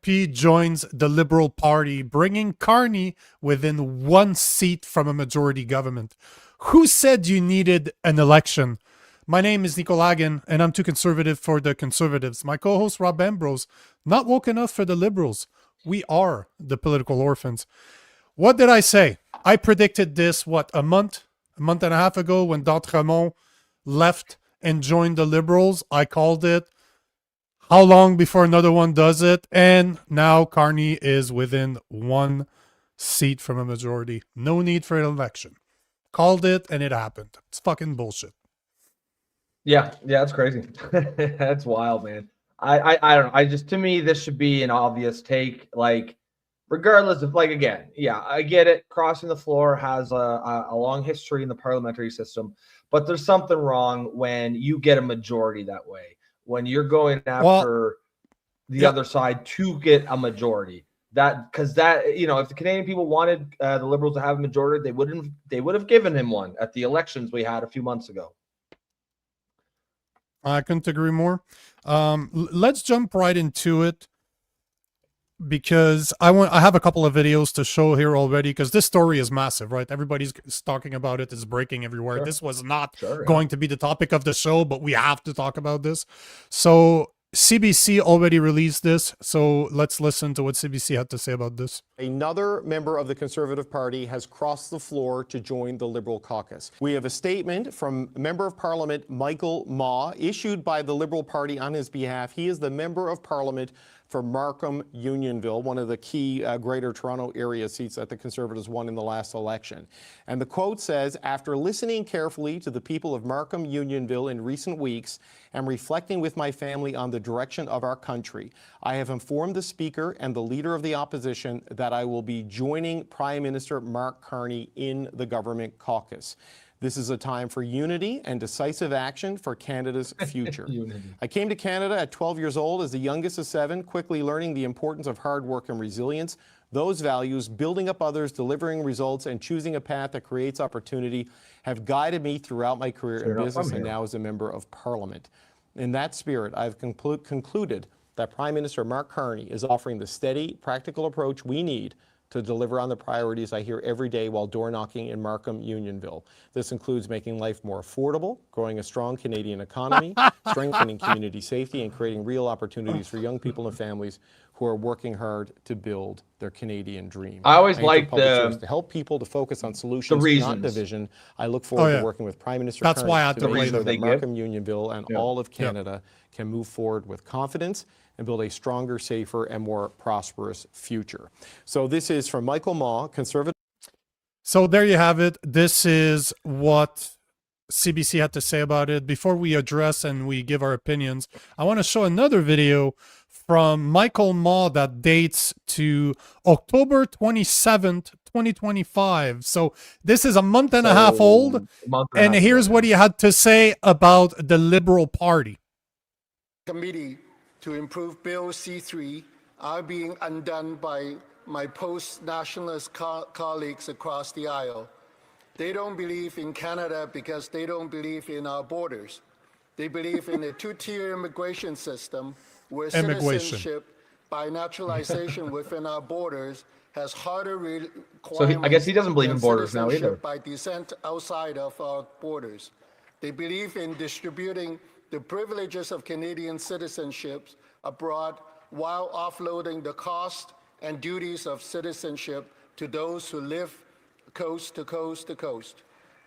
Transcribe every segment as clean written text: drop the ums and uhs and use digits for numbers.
P joins the Liberal Party, bringing Carney within 1 seat from a majority government. Who said you needed an election? My name is Nico Lagan, and I'm too conservative for the conservatives. My co-host Rob Ambrose, not woke enough for the liberals. We are the political orphans. What did I say? I predicted this, a month and a half ago when D'Entremont left and joined the liberals. I called it. How long before another one does it? And now Carney is within 1 seat from a majority. No need for an election. Called it and it happened. It's fucking bullshit. Yeah, that's crazy. That's wild, man. I don't know. To me, this should be an obvious take. Like, regardless of, like, again, yeah, I get it. Crossing the floor has a long history in the parliamentary system, but there's something wrong when you get a majority that way. When you're going after the other side to get a majority, because if the Canadian people wanted the Liberals to have a majority, they would have given him one at the elections we had a few months ago. I couldn't agree more. Let's jump right into it, because I have a couple of videos to show here already, because this story is massive, right? Everybody's talking about it. It's breaking everywhere. Sure. This was not going to be the topic of the show, but we have to talk about this. So CBC already released this, so let's listen to what CBC had to say about this. Another member of the Conservative Party has crossed the floor to join the Liberal caucus. We have a statement from Member of Parliament Michael Maw, issued by the Liberal Party on his behalf. He is the Member of Parliament for Markham Unionville, one of the key Greater Toronto area seats that the Conservatives won in the last election. And the quote says, "After listening carefully to the people of Markham Unionville in recent weeks and reflecting with my family on the direction of our country, I have informed the Speaker and the Leader of the Opposition that I will be joining Prime Minister Mark Carney in the government caucus. This is a time for unity and decisive action for Canada's future. I came to Canada at 12 years old as the youngest of 7, quickly learning the importance of hard work and resilience. Those values, building up others, delivering results, and choosing a path that creates opportunity, have guided me throughout my career in business and now as a Member of Parliament. In that spirit, I've concluded that Prime Minister Mark Carney is offering the steady, practical approach we need to deliver on the priorities I hear every day while door knocking in Markham Unionville. This includes making life more affordable, growing a strong Canadian economy, strengthening community safety, and creating real opportunities for young people and families who are working hard to build their Canadian dream. I always like to help people to focus on solutions, not division. I look forward to working with Prime Minister Carney to make sure that Markham Unionville and all of Canada can move forward with confidence and build a stronger, safer, and more prosperous future." So this is from Michael Maw, Conservative. So there you have it. This is what CBC had to say about it. Before we address and we give our opinions, I want to show another video from Michael Maw that dates to October 27th, 2025. So this is a month and a half old. And here's what he had to say about the Liberal Party. Committee to improve Bill C-3 are being undone by my post-nationalist colleagues across the aisle. They don't believe in Canada because they don't believe in our borders. They believe in a two-tier immigration system where citizenship by naturalization within our borders has harder requirements. So I guess he doesn't believe in borders now either. By descent outside of our borders. They believe in distributing the privileges of Canadian citizenship abroad while offloading the cost and duties of citizenship to those who live coast to coast to coast.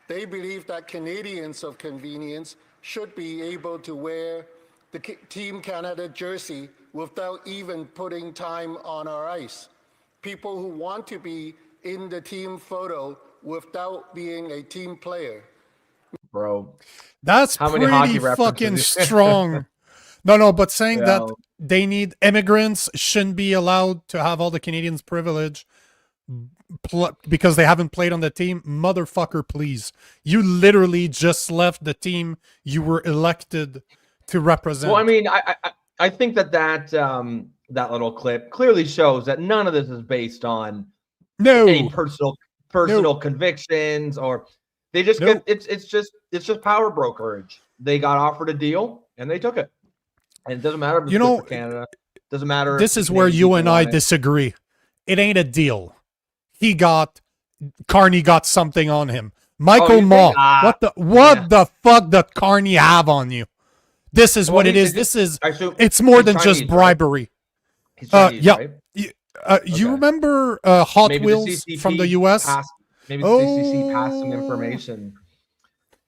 They believe that Canadians of convenience should be able to wear the Team Canada jersey without even putting time on our ice. People who want to be in the team photo without being a team player. Bro, that's pretty fucking strong. No, but saying that they need immigrants shouldn't be allowed to have all the Canadians' privilege because they haven't played on the team. Motherfucker, please. You literally just left the team you were elected to represent. Well, I mean, I think that little clip clearly shows that none of this is based on any personal convictions, or they just get it's just power brokerage. They got offered a deal and they took it. And it doesn't matter if it's good for Canada. Doesn't matter. This if is the where Canadian you and people I want it. disagree. It ain't a deal. Carney got something on him. Michael you Ma, think? what the fuck did Carney have on you? This is what it is. It's more he's than Chinese, just bribery. Right? He's Chinese, Yeah. right? You Okay. remember Hot Maybe Wheels the CCP from the US? Maybe the CCC passed some information.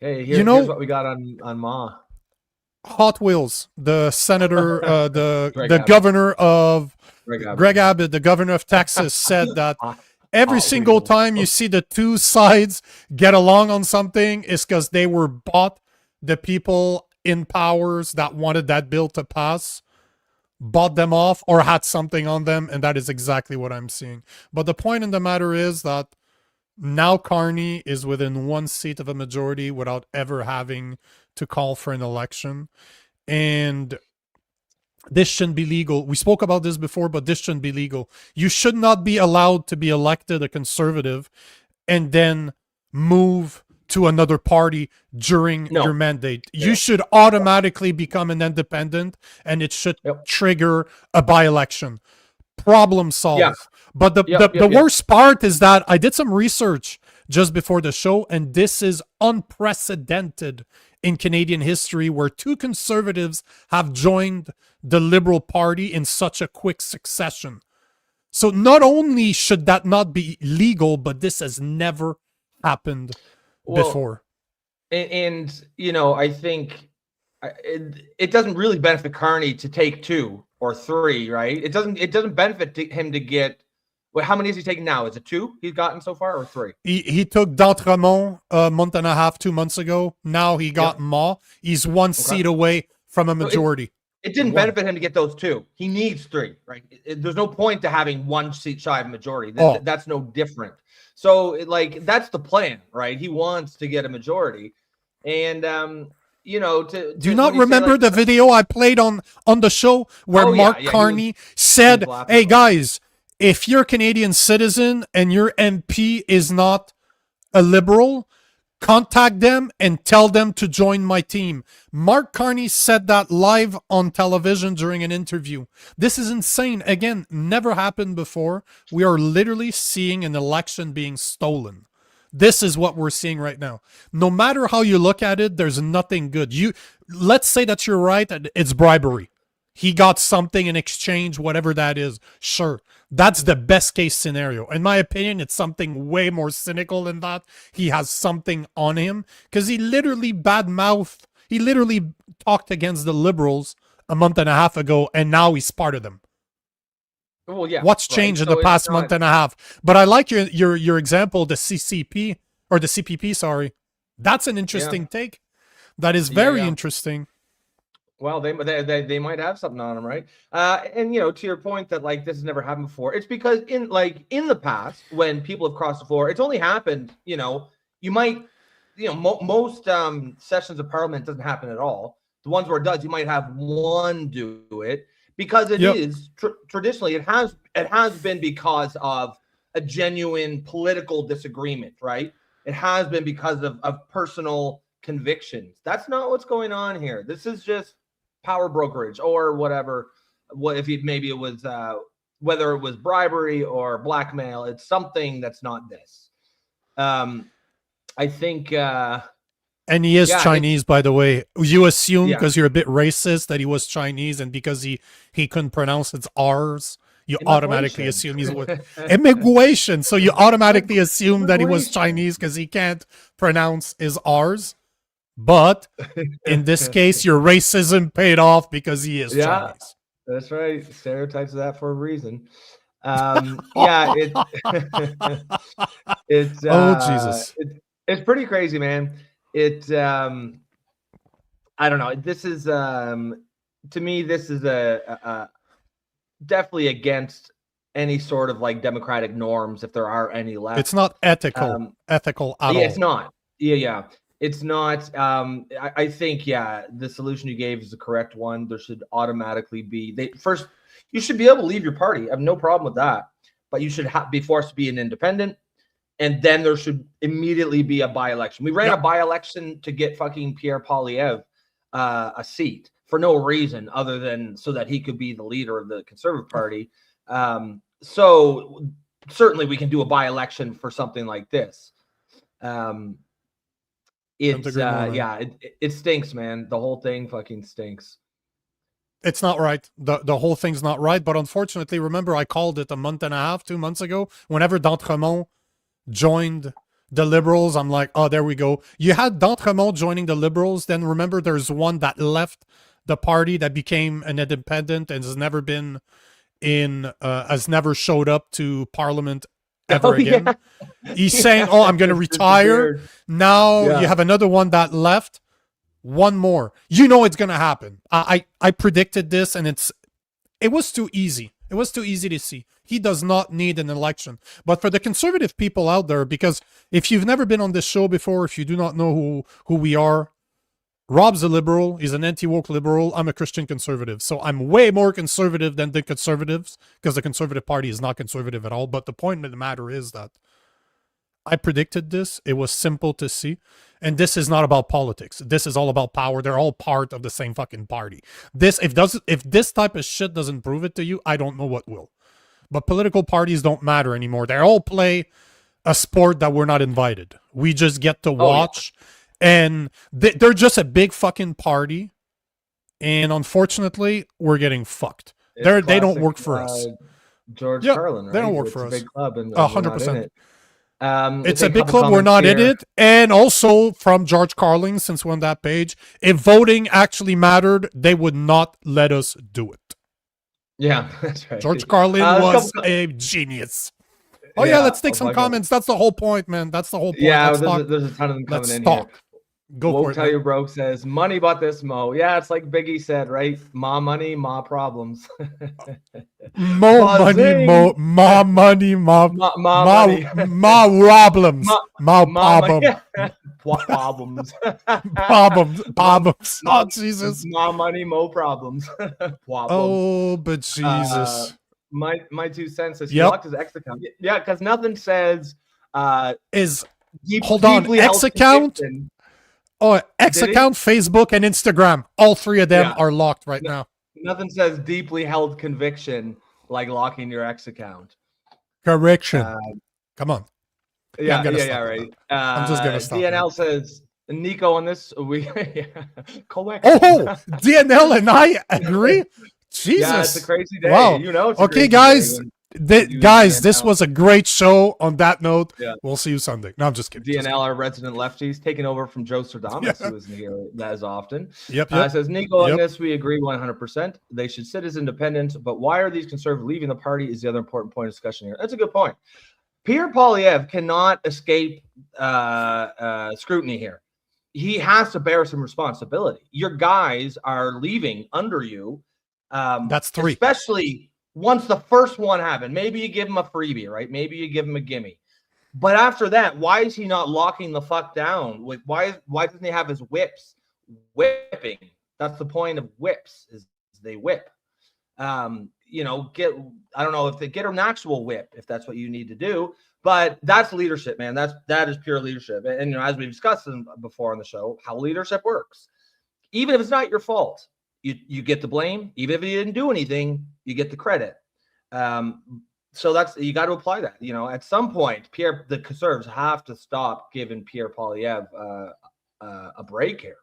Hey, here's what we got on Ma. Hot Wheels, the senator, Greg the Abbott. governor of Greg Abbott. the governor of Texas, said that every Hot single Wheels. time you see the two sides get along on something is because they were bought. The people in powers that wanted that bill to pass bought them off or had something on them, and that is exactly what I'm seeing. But the point in the matter is that now Carney is within one seat of a majority without ever having to call for an election. And this shouldn't be legal. We spoke about this before, but this shouldn't be legal. You should not be allowed to be elected a conservative and then move to another party during your mandate. You should automatically become an independent, and it should trigger a by-election. Problem solved. Yeah. But the worst part is that I did some research just before the show, and this is unprecedented in Canadian history, where two conservatives have joined the Liberal Party in such a quick succession. So not only should that not be legal, but this has never happened before. And I think it doesn't really benefit Carney to take 2 or 3, right? It doesn't benefit him to get. Well, how many is he taking now? Is it 2 he's gotten so far, or 3? He took D'Entremont a month and a half, 2 months ago. Now he got Ma. He's one seat away from a majority. It didn't benefit him to get those 2. He needs 3, right? There's no point to having 1 seat shy of majority. That's no different. So, that's the plan, right? He wants to get a majority. And, do you not remember the video I played on the show where Mark Carney said, hey, guys, if you're a Canadian citizen and your MP is not a Liberal, contact them and tell them to join my team. Mark Carney said that live on television during an interview. This is insane. Again, never happened before. We are literally seeing an election being stolen. This is what we're seeing right now. No matter how you look at it, there's nothing good. Let's say that you're right, it's bribery. He got something in exchange, whatever that is. Sure. That's the best case scenario. In my opinion, it's something way more cynical than that. He has something on him because he literally badmouthed. He literally talked against the Liberals a month and a half ago, and now he's part of them. Well, yeah. What's changed in the past month and a half? But I like your example, the CCP or the CPP. Sorry, that's an interesting take. That is very interesting. Well, they might have something on them, right? And to your point that this has never happened before, it's because in the past when people have crossed the floor, it's only happened. You might, most sessions of Parliament doesn't happen at all. The ones where it does, you might have one do it because it is traditionally it has been because of a genuine political disagreement, right? It has been because of personal convictions. That's not what's going on here. This is just power brokerage or whatever. What if maybe it was whether it was bribery or blackmail? It's something that's not this. I think and he is Chinese, by the way. You assume because you're a bit racist that he was Chinese, and because he couldn't pronounce its R's, you automatically assume he's immigration. So you automatically assume that he was Chinese because he can't pronounce his R's. But in this case, your racism paid off because he is Chinese. That's right. Stereotypes of that for a reason. It's Jesus. It's pretty crazy, man. I don't know. This is to me, this is a definitely against any sort of democratic norms, if there are any left. It's not ethical at all. It's not. Yeah. It's not. I think, the solution you gave is the correct one. There should automatically be first. You should be able to leave your party. I have no problem with that, but you should be forced to be an independent, and then there should immediately be a by-election. We ran a by-election to get fucking Pierre Poilievre a seat for no reason other than so that he could be the leader of the Conservative Party. So certainly we can do a by-election for something like this. It's it stinks, man. The whole thing fucking stinks. It's not right. The whole thing's not right. But unfortunately, remember, I called it a month and a half, 2 months ago. Whenever D'Entremont joined the Liberals, I'm like, oh, there we go. You had D'Entremont joining the Liberals. Then remember, there's one that left the party that became an independent and has never been has never showed up to Parliament ever again. Yeah. He's saying, oh, I'm going to retire. Now you have another one that left. One more. You know it's going to happen. I predicted this, and it was too easy. It was too easy to see. He does not need an election. But for the conservative people out there, because if you've never been on this show before, if you do not know who we are, Rob's a liberal. He's an anti-woke liberal. I'm a Christian conservative. So I'm way more conservative than the conservatives, because the Conservative Party is not conservative at all. But the point of the matter is that I predicted this. It was simple to see. And this is not about politics. This is all about power. They're all part of the same fucking party. If this type of shit doesn't prove it to you, I don't know what will. But political parties don't matter anymore. They all play a sport that we're not invited. We just get to watch. And they're just a big fucking party. And unfortunately, we're getting fucked. They don't work for us. George Carlin, right? They don't work for us. Big club, and 100%. It's a big club. We're not in it. And also from George Carlin, since we're on that page, if voting actually mattered, they would not let us do it. Yeah, that's right. George Carlin was a genius. Oh yeah, let's take some comments. That's the whole point, man. That's the whole point. Yeah, there's a ton of them coming in here. Go for it. Tell you broke says money bought this Mo. Yeah, it's like Biggie said, right? Ma money, ma problems. Ma money, ma problems. Ma problem. Problems. Problems. Oh Jesus. Ma money, mo problems. Oh, but Jesus. My 2 cents is he locked his X account. Yeah, because nothing says hold on, X account. Oh, X account, Facebook, and Instagram. All 3 of them are locked right now. Nothing says deeply held conviction like locking your X account. Correction. Come on. Yeah, right. I'm just gonna stop. DNL says Nico on this. Correct. Oh, DNL and I agree. Jesus, yeah, it's a crazy day. Wow. You know. It's okay, guys. Guys, this was a great show. On that note, we'll see you Sunday. No, I'm just kidding. DNL, our resident lefties, taking over from Joe Sardamas, who isn't here as often. Yep. Says Nico on this, we agree 100%. They should sit as independent, but why are these conservatives leaving the party is the other important point of discussion here. That's a good point. Pierre Poilievre cannot escape scrutiny here. He has to bear some responsibility. Your guys are leaving under you. That's 3. Especially once the first one happened. Maybe you give him a freebie, right? Maybe you give him a gimme. But after that, why is he not locking the fuck down? Why doesn't he have his whips whipping? That's the point of whips, is they whip. I don't know if they get an actual whip, if that's what you need to do. But that's leadership, man. That is pure leadership. And as we've discussed before on the show, how leadership works. Even if it's not your fault, you get the blame. Even if you didn't do anything, you get the credit. So you got to apply that. At some point, the conservatives have to stop giving Pierre Poilievre a break here.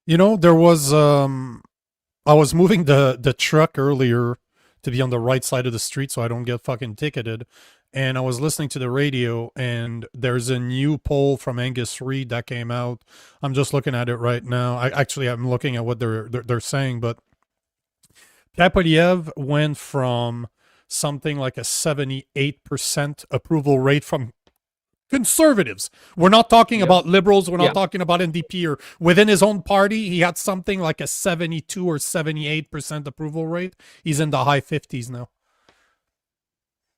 There was I was moving the truck earlier to be on the right side of the street so I don't get fucking ticketed. And I was listening to the radio, and there's a new poll from Angus Reid that came out. I'm just looking at it right now. I'm looking at what they're saying, but Pierre Poilievre went from something like a 78% approval rate from conservatives. We're not talking about liberals. We're not talking about NDP or within his own party. He had something like a 72 or 78% approval rate. He's in the high 50s now.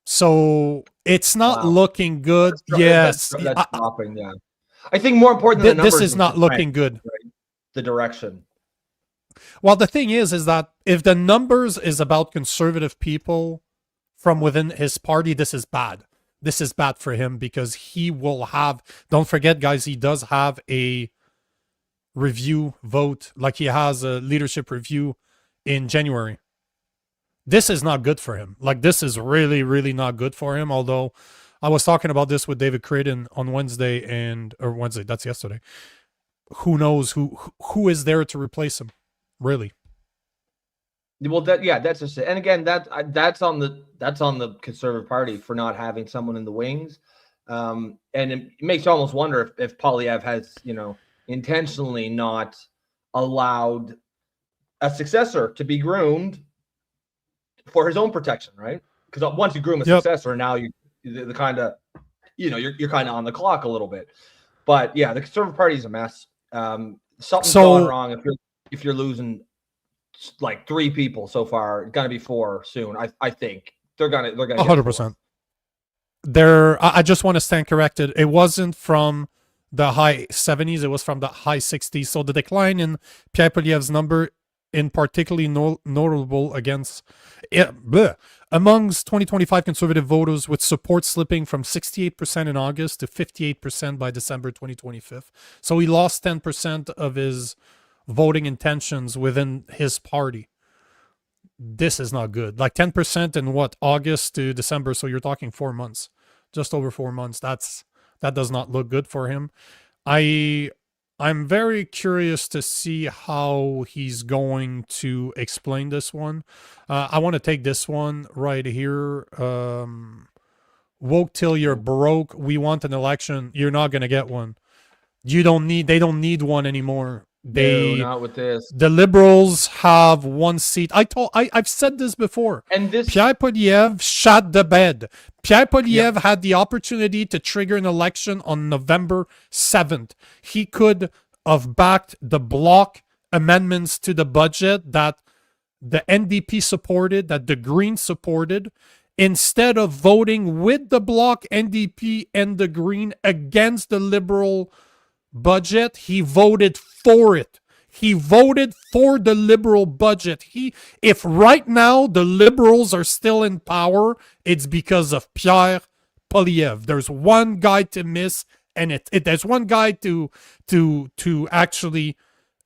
So it's not looking good. That's dropping. Yeah, I think more important than the numbers, this is not looking good. Right? The direction. Well, the thing is that if the numbers is about conservative people from within his party, this is bad. This is bad for him because he will have. Don't forget, guys, he does have a review vote like he has a leadership review in January. This is not good for him. Like, this is really, really not good for him. Although I was talking about this with David Creighton on Wednesday or Wednesday, that's yesterday. Who knows who is there to replace him? Really. Well, that's just it. And again, that's on the Conservative Party for not having someone in the wings. And it makes you almost wonder if Poilievre has, intentionally not allowed a successor to be groomed for his own protection, right? Because once you groom a successor, now you're kind of on the clock a little bit. But yeah, the Conservative Party is a mess. Something's gone wrong if you're losing like 3 people so far. It's gonna be 4 soon. I think they're gonna 100%. I just want to stand corrected. It wasn't from the high 70s. It was from the high 60s. So the decline in Pierre Poilievre's number, in particularly notable amongst 2025 Conservative voters, with support slipping from 68% in August to 58% by December 2025. So he lost 10% of his voting intentions within his party. This is not good. Like 10% in August to December. So you're talking 4 months, just over 4 months. That does not look good for him. I'm very curious to see how he's going to explain this one. I want to take this one right here. Woke till you're broke. We want an election. You're not going to get one. They don't need one anymore. No, not with this. The Liberals have 1 seat. I've said this before. And this Pierre Poilievre shot the bed. Pierre Poilievre had the opportunity to trigger an election on November 7th. He could have backed the block amendments to the budget that the NDP supported, that the Greens supported. Instead of voting with the bloc, NDP and the Green against the Liberal budget, he voted for it. He voted for the Liberal budget. If right now the Liberals are still in power, it's because of Pierre Poilievre. There's one guy to miss, and there's one guy to actually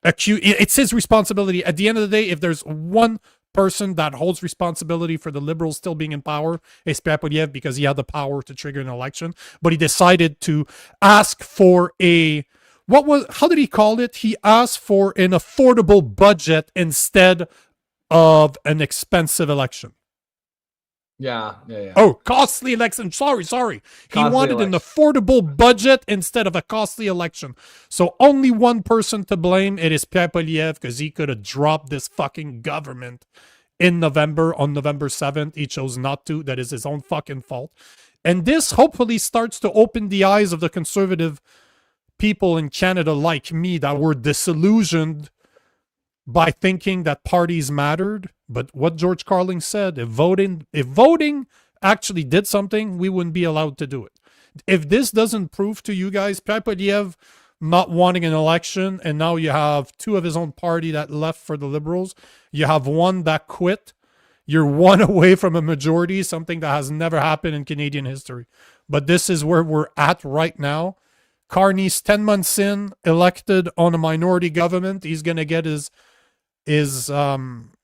accuse. It's his responsibility. At the end of the day, if there's one person that holds responsibility for the Liberals still being in power, it's Pierre Poilievre, because he had the power to trigger an election. But he decided to ask for how did he call it? He asked for an affordable budget instead of an expensive election. Yeah. Oh, costly election. Sorry. He wanted an affordable budget instead of a costly election. So only one person to blame. It is Pierre Poilievre, because he could have dropped this fucking government on November 7th. He chose not to. That is his own fucking fault. And this hopefully starts to open the eyes of the Conservative people in Canada like me that were disillusioned by thinking that parties mattered. But what George Carlin said, if voting actually did something, we wouldn't be allowed to do it. If this doesn't prove to you guys, Pierre Poilievre not wanting an election, and now you have 2 of his own party that left for the Liberals, you have 1 that quit, you're 1 away from a majority, something that has never happened in Canadian history. But this is where we're at right now. Carney's 10 months in, elected on a minority government. He's going to get his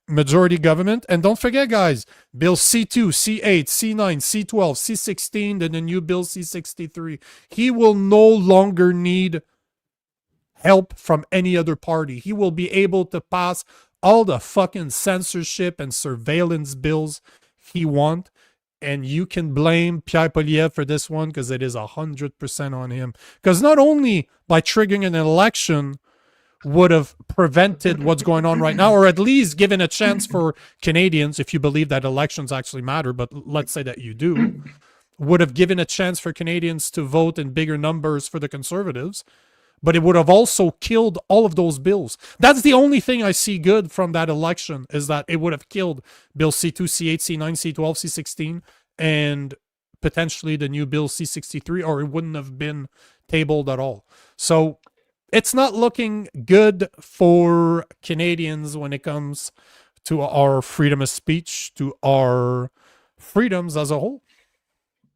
majority government. And don't forget, guys, Bill C2, C8, C9, C12, C16, then the new Bill C63. He will no longer need help from any other party. He will be able to pass all the fucking censorship and surveillance bills he wants. And you can blame Pierre Poilievre for this one, because it is 100% on him. Because not only by triggering an election would have prevented what's going on right now, or at least given a chance for Canadians, if you believe that elections actually matter, but let's say that you do, would have given a chance for Canadians to vote in bigger numbers for the Conservatives, but it would have also killed all of those bills. That's the only thing I see good from that election, is that it would have killed Bill C2, C8, C9, C12, C16, and potentially the new Bill C63, or it wouldn't have been tabled at all. So it's not looking good for Canadians when it comes to our freedom of speech, to our freedoms as a whole.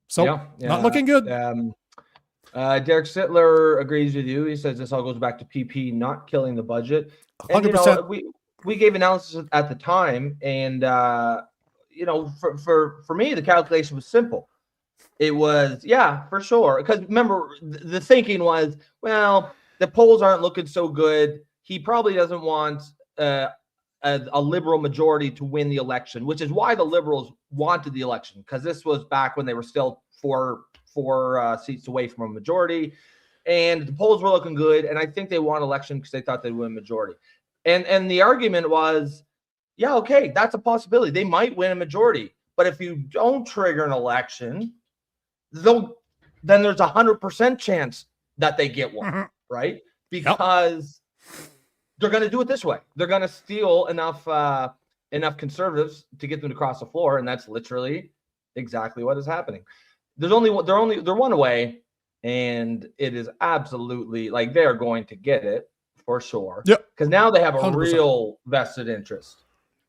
So not looking good. Derek Sittler agrees with you. He says this all goes back to PP not killing the budget. And 100%. We gave analysis at the time, and for me, the calculation was simple. It was, yeah, for sure. Because remember, the thinking was, well, the polls aren't looking so good. He probably doesn't want a liberal majority to win the election, which is why the liberals wanted the election, because this was back when they were still four seats away from a majority, and the polls were looking good. And I think they won election because they thought they'd win a majority. And the argument was, yeah, okay, that's a possibility. They might win a majority, but if you don't trigger an election, then there's 100% chance that they get one, right? Because they're going to do it this way. They're going to steal enough conservatives to get them to cross the floor, and that's literally exactly what is happening. They're one away, and it is absolutely like they're going to get it for sure. Yep. Because now they have a 100%. real vested interest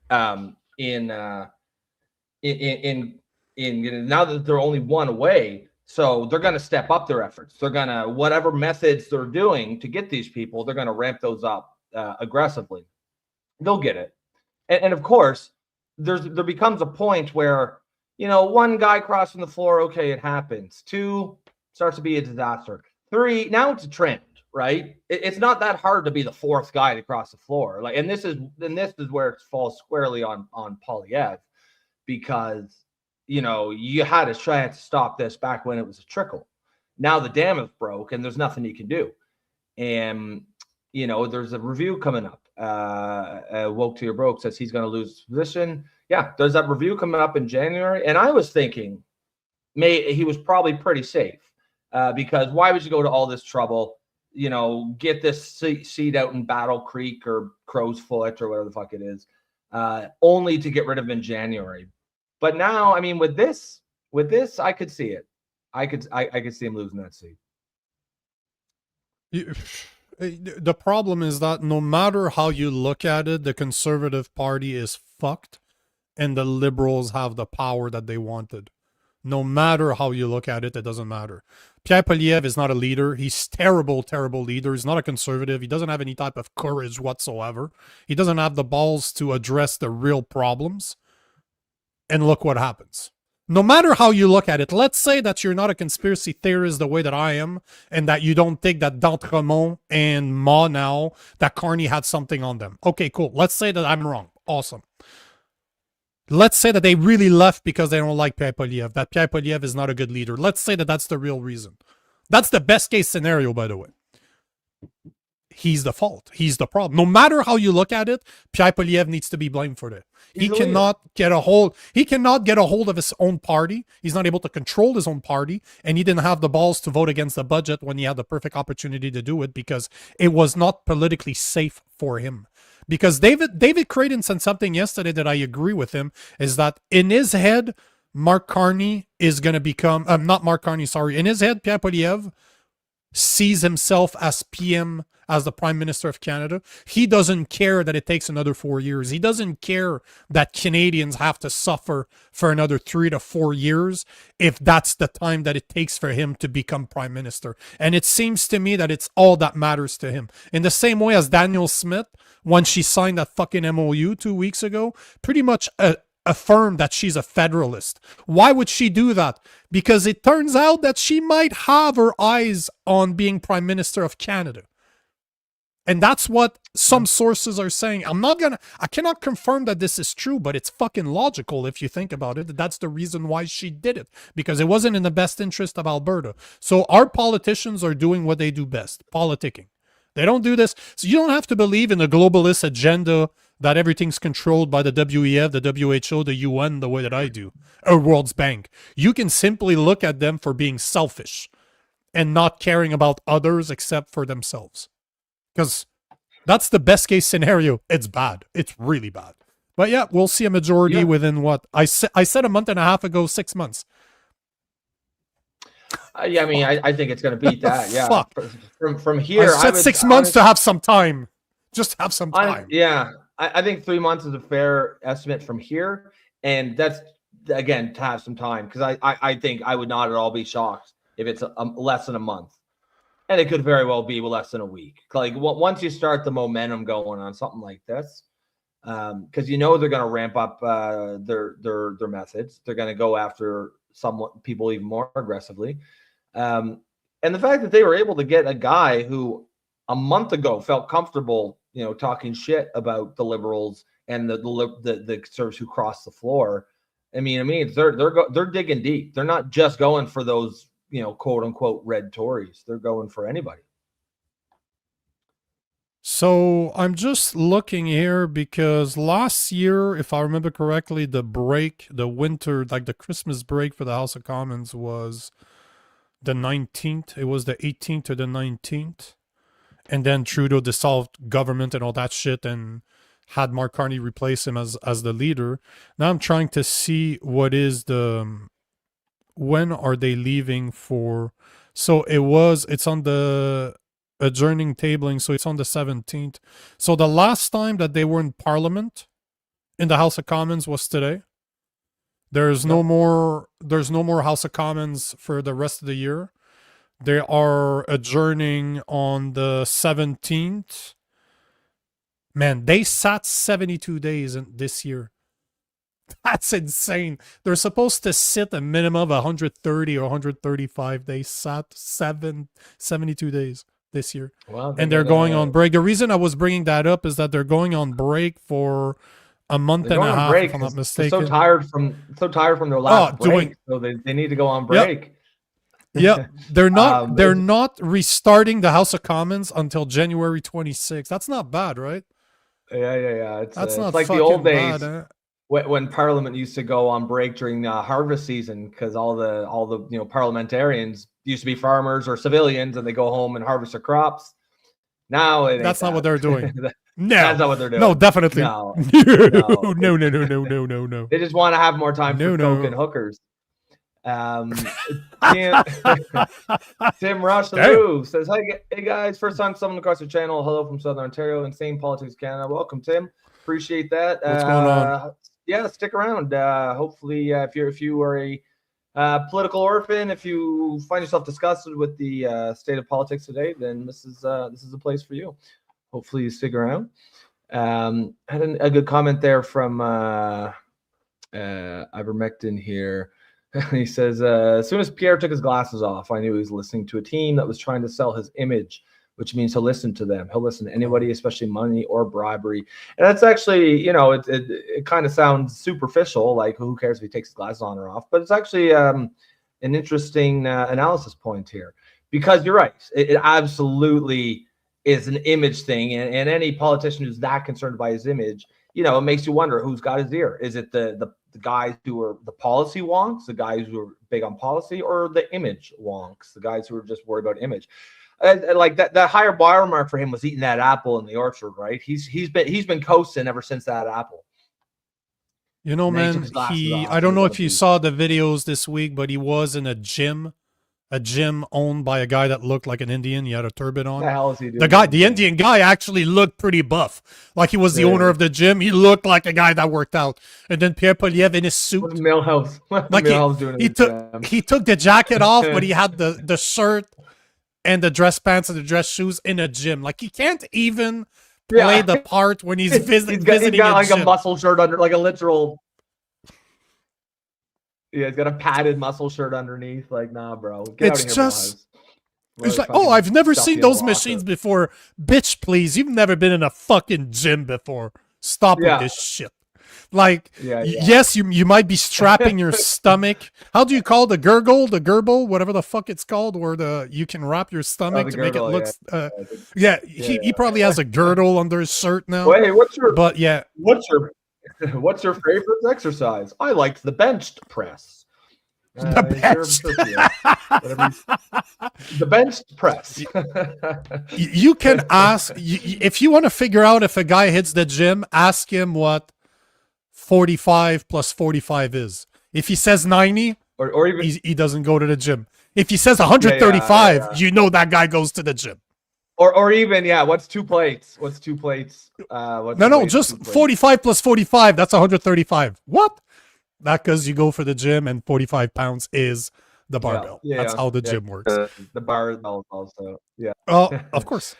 in now that they're only one away. So they're going to step up their efforts. They're going to, whatever methods they're doing to get these people, they're going to ramp those up aggressively. They'll get it. And of course, there becomes a point where, one guy crossing the floor, okay, it happens. 2, starts to be a disaster. 3, now it's a trend, right? It's not that hard to be the 4th guy to cross the floor. And this is where it falls squarely on Poilievre, because you had a chance to stop this back when it was a trickle. Now the dam is broke and there's nothing you can do. And, there's a review coming up. Woke to Your Broke says he's going to lose his position. Yeah, there's that review coming up in January. And I was thinking he was probably pretty safe because why would you go to all this trouble, get this seat out in Battle Creek or Crow's Foot or whatever the fuck it is, only to get rid of him in January. But now, I mean, with this, I could see it. I could see him losing that seat. The problem is that no matter how you look at it, the Conservative Party is fucked, and the Liberals have the power that they wanted. No matter how you look at it, it doesn't matter. Pierre Poilievre is not a leader. He's terrible leader. He's not a conservative. He doesn't have any type of courage whatsoever. He doesn't have the balls to address the real problems. And look what happens. No matter how you look at it, let's say that you're not a conspiracy theorist the way that I am, and that you don't think that D'Entremont and Ma now, that Carney had something on them. Okay, cool. Let's say that I'm wrong. Awesome. Let's say that they really left because they don't like Pierre Poilievre, that Pierre Poilievre is not a good leader. Let's say that that's the real reason. That's the best case scenario, by the way. He's the fault. He's the problem. No matter how you look at it, Pierre Poilievre needs to be blamed for that. He cannot get a hold of his own party. He's not able to control his own party, and he didn't have the balls to vote against the budget when he had the perfect opportunity to do it because it was not politically safe for him. Because David Creighton said something yesterday that I agree with him, is that in his head, Mark Carney is going to become, not Mark Carney, sorry. In his head, Pierre Poilievre sees himself as PM, as the Prime Minister of Canada. He doesn't care that it takes another 4 years. He doesn't care that Canadians have to suffer for another 3 to 4 years if that's the time that it takes for him to become Prime Minister. And it seems to me that it's all that matters to him. In the same way as Danielle Smith, when she signed that fucking MOU 2 weeks ago, pretty much affirmed that she's a federalist. Why would she do that? Because it turns out that she might have her eyes on being Prime Minister of Canada. And that's what some sources are saying. I cannot confirm that this is true, but it's fucking logical if you think about it. That's the reason why she did it, because it wasn't in the best interest of Alberta. So our politicians are doing what they do best, politicking. They don't do this. So you don't have to believe in the globalist agenda that everything's controlled by the WEF, the WHO, the UN, the way that I do, or World Bank. You can simply look at them for being selfish and not caring about others except for themselves. Because that's the best case scenario. It's bad. It's really bad. But yeah, we'll see a majority within what? I said a month and a half ago, 6 months. Yeah, I mean, I think it's going to beat that. Yeah. Fuck. From here, I said 6 months to have some time. Just have some time. I think 3 months is a fair estimate from here. And that's, again, to have some time. Because I think I would not at all be shocked if it's less than a month. And it could very well be less than a week. Like once you start the momentum going on something like this, because you know they're going to ramp up their methods. They're going to go after people even more aggressively. And the fact that they were able to get a guy who a month ago felt comfortable, talking shit about the Liberals and the conservatives who crossed the floor. I mean, they're digging deep. They're not just going for those, quote unquote red Tories. They're going for anybody. So I'm just looking here because last year, if I remember correctly, the winter, like the Christmas break for the House of Commons was the 19th. It was the 18th to the 19th. And then Trudeau dissolved government and all that shit and had Mark Carney replace him as the leader. Now I'm trying to see when are they leaving for? So it's on the adjourning tabling, so it's on the 17th. So the last time that they were in Parliament, in the House of Commons, was today. There's no more House of Commons for the rest of the year. They are adjourning on the 17th. Man, they sat 72 days this year. That's insane. They're supposed to sit a minimum of 130 or 135. They sat 72 days this year. Well, and they're going on break. The reason I was bringing that up is that they're going on break for a month and a half, if I'm not mistaken. They're so tired from their last break, so they need to go on break. Yeah, they're not restarting the House of Commons until January 26th. That's not bad, right? Yeah. That's not like the old days. Bad, when Parliament used to go on break during harvest season, because all the parliamentarians used to be farmers or civilians, and they go home and harvest their crops. Now that's not what they're doing. No, that's not what they're doing. No, definitely. No. They just want to have more time for coke and hookers. Tim Rush says, hey guys, first time someone across the channel. Hello from Southern Ontario, Insane Politics Canada. Welcome, Tim. Appreciate that. What's going on? Yeah, stick around. Hopefully, if you are a political orphan, if you find yourself disgusted with the state of politics today, then this is a place for you. Hopefully, you stick around. Had a good comment there from Ivermectin here. He says, as soon as Pierre took his glasses off, I knew he was listening to a team that was trying to sell his image, which means he'll listen to them. He'll listen to anybody, especially money or bribery. And that's actually, it kind of sounds superficial, like who cares if he takes his glasses on or off? But it's actually an interesting analysis point here, because you're right. It absolutely is an image thing. And any politician who's that concerned by his image, it makes you wonder who's got his ear. Is it the guys who are the policy wonks, the guys who are big on policy, or the image wonks, the guys who are just worried about image? Like that higher bar mark for him was eating that apple in the orchard, right? He's been coasting ever since that apple. Man, I don't know if you saw the videos this week, but he was in a gym owned by a guy that looked like an Indian. He had a turban on. What the hell is he doing? The Indian guy actually looked pretty buff. Like he was the owner of the gym. He looked like a guy that worked out. And then Pierre Poilievre in his suit. What's Millhouse? Like he took the jacket off, but he had the shirt and the dress pants and the dress shoes in a gym. Like he can't even play the part when he's visiting. He's got like gym. A muscle shirt under, like a literal. Yeah, he's got a padded muscle shirt underneath. Like, nah, bro. Get out of here, just. It's like, I've never seen those machines before. Bitch, please. You've never been in a fucking gym before. Stop with this shit. Like, yes, you might be strapping your stomach. How do you call the gurgle, whatever the fuck it's called, where you can wrap your stomach to make it look. He probably has a girdle under his shirt now. Wait, what's your favorite exercise? I liked the benched press. The benched press. You can ask if you want to figure out if a guy hits the gym. Ask him what 45 plus 45 is. If he says 90, or even he doesn't go to the gym. If he says 135, you know that guy goes to the gym. Or even, what's 2 plates? What's 2 plates? Just 45 plus 45. That's 135. What? That because you go for the gym and 45 pounds is the barbell. That's how the gym works. The barbell also. Yeah. Oh, of course.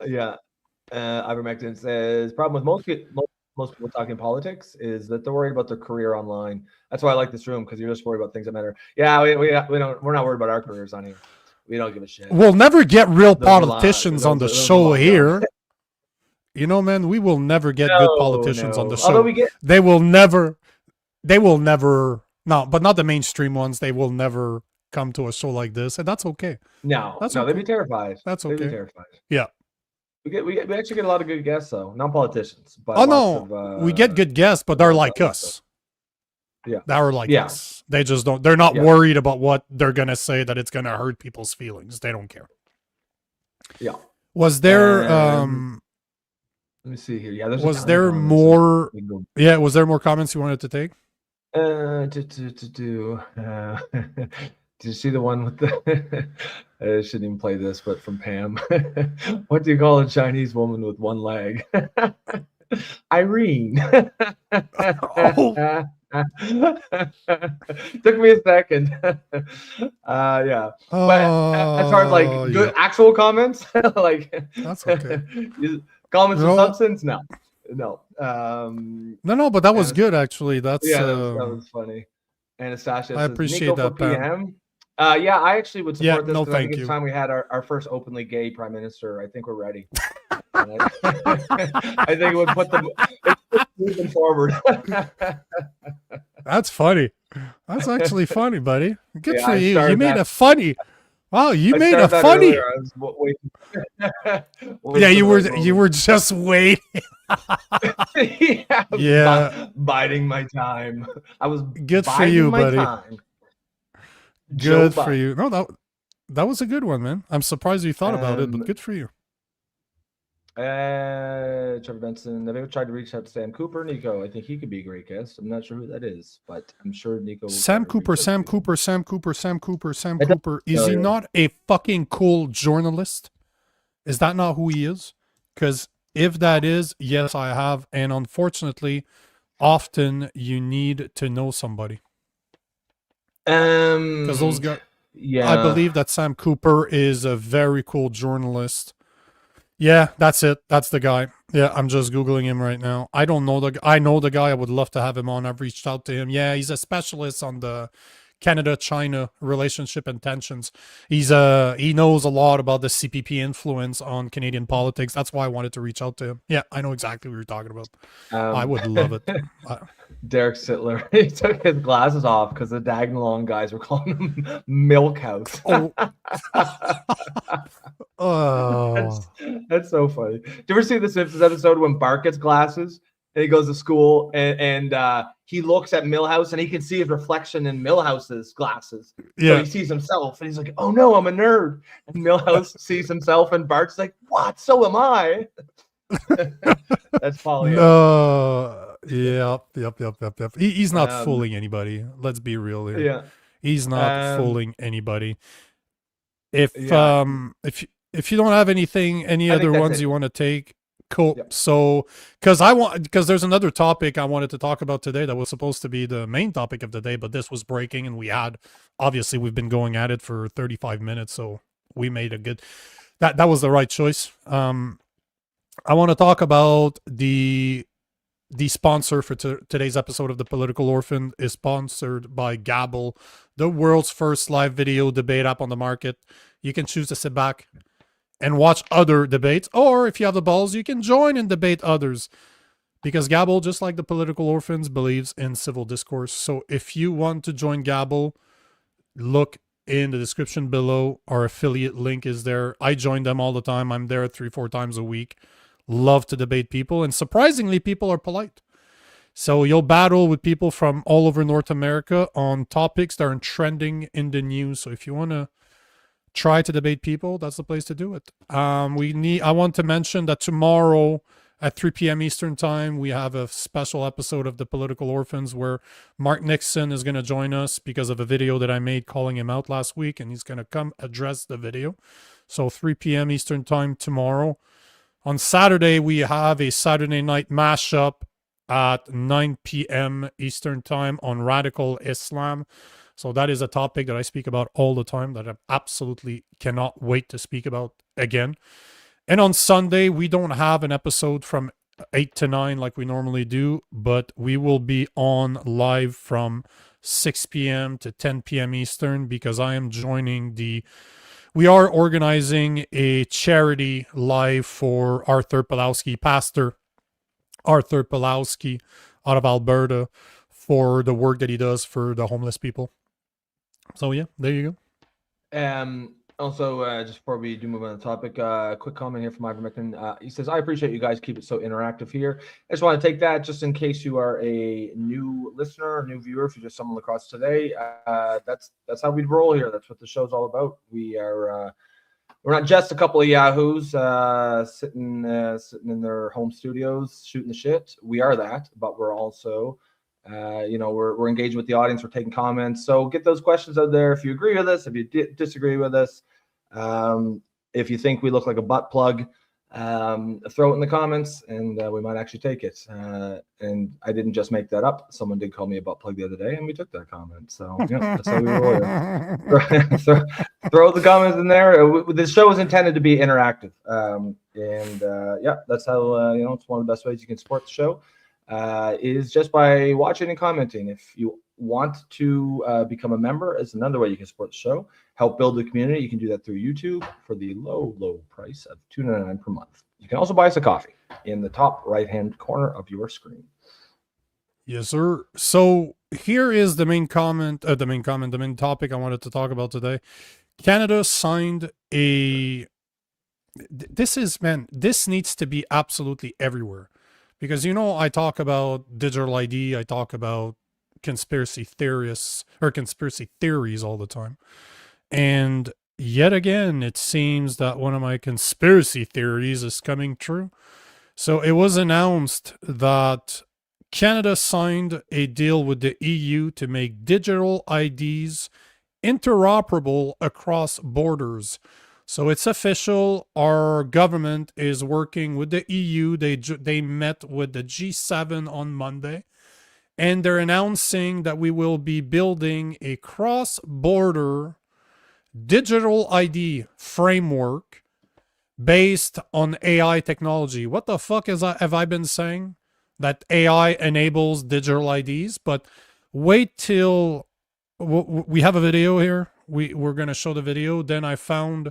Yeah. Ivermectin says problem with most people talking politics is that they're worried about their career online. That's why I like this room, because you're just worried about things that matter. Yeah, we're not worried about our careers on here. We don't give a shit. We'll never get real politicians on the show here. You know, man, we will never get good politicians on the show. Although they will never. No, but not the mainstream ones. They will never come to a show like this, and that's okay. No, they'd be terrified. That's okay. They'd be terrified. Yeah. We actually get a lot of good guests, though. Not politicians, but we get good guests, but they're like us. Yeah, they're like us. They just don't. They're not worried about what they're gonna say, that it's gonna hurt people's feelings. They don't care. Yeah. Was there? Let me see here. Yeah. Was there more? Yeah. Was there more comments you wanted to take? Did you see the one with the? I shouldn't even play this, but from Pam. What do you call a Chinese woman with one leg? Irene. Took me a second. Yeah. But as far as like good actual comments, like that's okay. Comments of substance, no. No, but that was good actually. That's that was funny. Anastasia, I appreciate Nico that, Pam. Yeah, I actually would support this. No, I thank think you. it's time we had our first openly gay prime minister. I think we're ready. I think it would put them moving forward. That's funny. That's actually funny, buddy. Good for you. You made a funny. Wow, you made a funny. Yeah, you were just waiting. Yeah, biding my time. I was good for you, buddy. Good for you. No, that was a good one, man. I'm surprised you thought about it, but good for you. Trevor Benson. Have you ever tried to reach out to Sam Cooper? Nico, I think he could be a great guest. I'm not sure who that is, but I'm sure Nico will. Sam Cooper. Is he not a fucking cool journalist? Is that not who he is? Because if that is, yes, I have. And unfortunately, often you need to know somebody. Because those guys, yeah, I believe that Sam Cooper is a very cool journalist. Yeah, that's it. That's the guy. Yeah, I'm just Googling him right now. I don't know I know the guy. I would love to have him on. I've reached out to him. Yeah, he's a specialist on the Canada-China relationship and tensions. He knows a lot about the CPP influence on Canadian politics. That's why I wanted to reach out to him. Yeah, I know exactly what you're talking about. I would love it. Derek Sittler, he took his glasses off because the Dagnalong guys were calling him Milk House. That's so funny. Do you ever see the Simpsons episode when Bart gets glasses and he goes to school and he looks at Milhouse and he can see his reflection in Milhouse's glasses? Yeah. So he sees himself and he's like, "Oh no, I'm a nerd." And Milhouse sees himself and Bart's like, "What? So am I." That's Polly. Yep. He's not fooling anybody. Let's be real here. Yeah. He's not fooling anybody. If you don't have any other ones you want to take, cool. Yep. So because there's another topic I wanted to talk about today that was supposed to be the main topic of the day, but this was breaking and we've been going at it for 35 minutes, so we made a good that was the right choice. I want to talk about the sponsor for today's episode of The Political Orphan is sponsored by Gabble, the world's first live video debate app on the market. You can choose to sit back and watch other debates, or if you have the balls, you can join and debate others. Because Gabble, just like The Political Orphans, believes in civil discourse. So if you want to join Gabble, look in the description below. Our affiliate link is there. I join them all the time. I'm there 3-4 times a week. Love to debate people, and surprisingly, people are polite. So you'll battle with people from all over North America on topics that are trending in the news. So if you want to try to debate people, that's the place to do it. I want to mention that tomorrow at 3 p.m. Eastern time, we have a special episode of The Political Orphans where Mark Nixon is going to join us because of a video that I made calling him out last week, and he's going to come address the video. So 3 p.m. Eastern time tomorrow. On Saturday, we have a Saturday night mashup at 9 p.m. Eastern Time on radical Islam. So that is a topic that I speak about all the time that I absolutely cannot wait to speak about again. And on Sunday, we don't have an episode from 8 to 9 like we normally do, but we will be on live from 6 p.m. to 10 p.m. Eastern because I am joining we are organizing a charity live for Arthur Pawlowski, Pastor Arthur Pawlowski out of Alberta, for the work that he does for the homeless people. So yeah, there you go. Also, just before we do move on the topic, quick comment here from Ivan Mickman. He says, I appreciate you guys keep it so interactive here. I just want to take that just in case you are a new listener, a new viewer, if you just stumbled across today. That's how we roll here. That's what the show's all about. We're not just a couple of yahoos sitting in their home studios shooting the shit. We are that, but we're also we're engaging with the audience. We're taking comments. So get those questions out there. If you agree with us, if you disagree with us, if you think we look like a butt plug, throw it in the comments, and we might actually take it. And I didn't just make that up. Someone did call me a butt plug the other day, and we took that comment. So yeah, that's how we roll here. Throw the comments in there. The show is intended to be interactive, yeah, that's how it's one of the best ways you can support the show. Is just by watching and commenting. If you want to become a member, is another way you can support the show. Help build the community. You can do that through YouTube for the low price of $2.99 per month. You can also buy us a coffee in the top right-hand corner of your screen. Yes, sir. So here is the main topic I wanted to talk about today. Canada signed this needs to be absolutely everywhere. Because, I talk about digital ID, I talk about conspiracy theorists or conspiracy theories all the time. And yet again, it seems that one of my conspiracy theories is coming true. So it was announced that Canada signed a deal with the EU to make digital IDs interoperable across borders. So it's official. Our government is working with the EU. They met with the G7 on Monday, and they're announcing that we will be building a cross-border digital ID framework based on AI technology. What the fuck have I been saying? That AI enables digital IDs? But wait till we have a video here. We're going to show the video. Then I found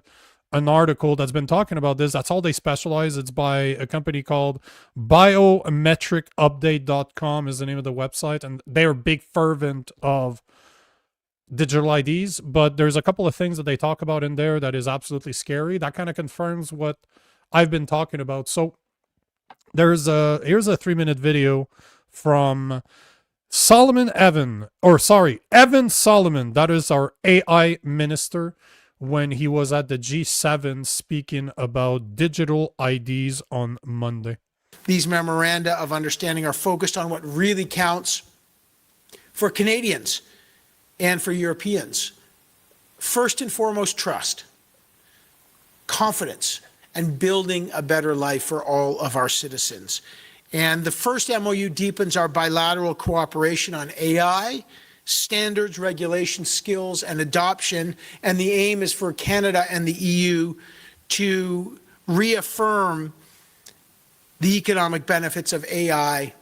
an article that's been talking about this. That's all they specialize. It's by a company called biometricupdate.com is the name of the website. And they're big fervent of digital IDs. But there's a couple of things that they talk about in there that is absolutely scary. That kind of confirms what I've been talking about. So here's a 3-minute video from Evan Solomon. That is our AI minister, when he was at the G7 speaking about digital IDs on Monday. These memoranda of understanding are focused on what really counts for Canadians and for Europeans. First and foremost, trust, confidence, and building a better life for all of our citizens. And the first MOU deepens our bilateral cooperation on AI, standards, regulation, skills, and adoption. And the aim is for Canada and the EU to reaffirm the economic benefits of AI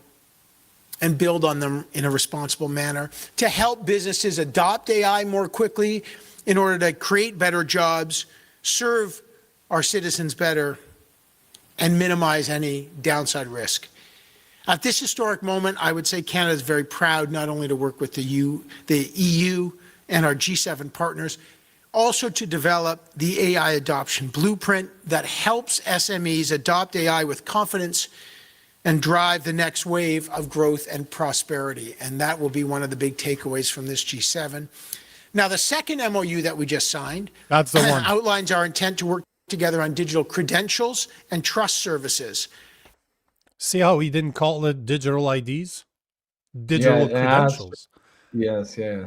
and build on them in a responsible manner, to help businesses adopt AI more quickly in order to create better jobs, serve our citizens better, and minimize any downside risk. At this historic moment, I would say Canada is very proud not only to work with the EU and our G7 partners, also to develop the AI adoption blueprint that helps SMEs adopt AI with confidence and drive the next wave of growth and prosperity. And that will be one of the big takeaways from this G7. Now, the second MOU that we just signed That's the one. outlines our intent to work together on digital credentials and trust services. See how he didn't call it digital IDs? Digital credentials. Yes, yeah.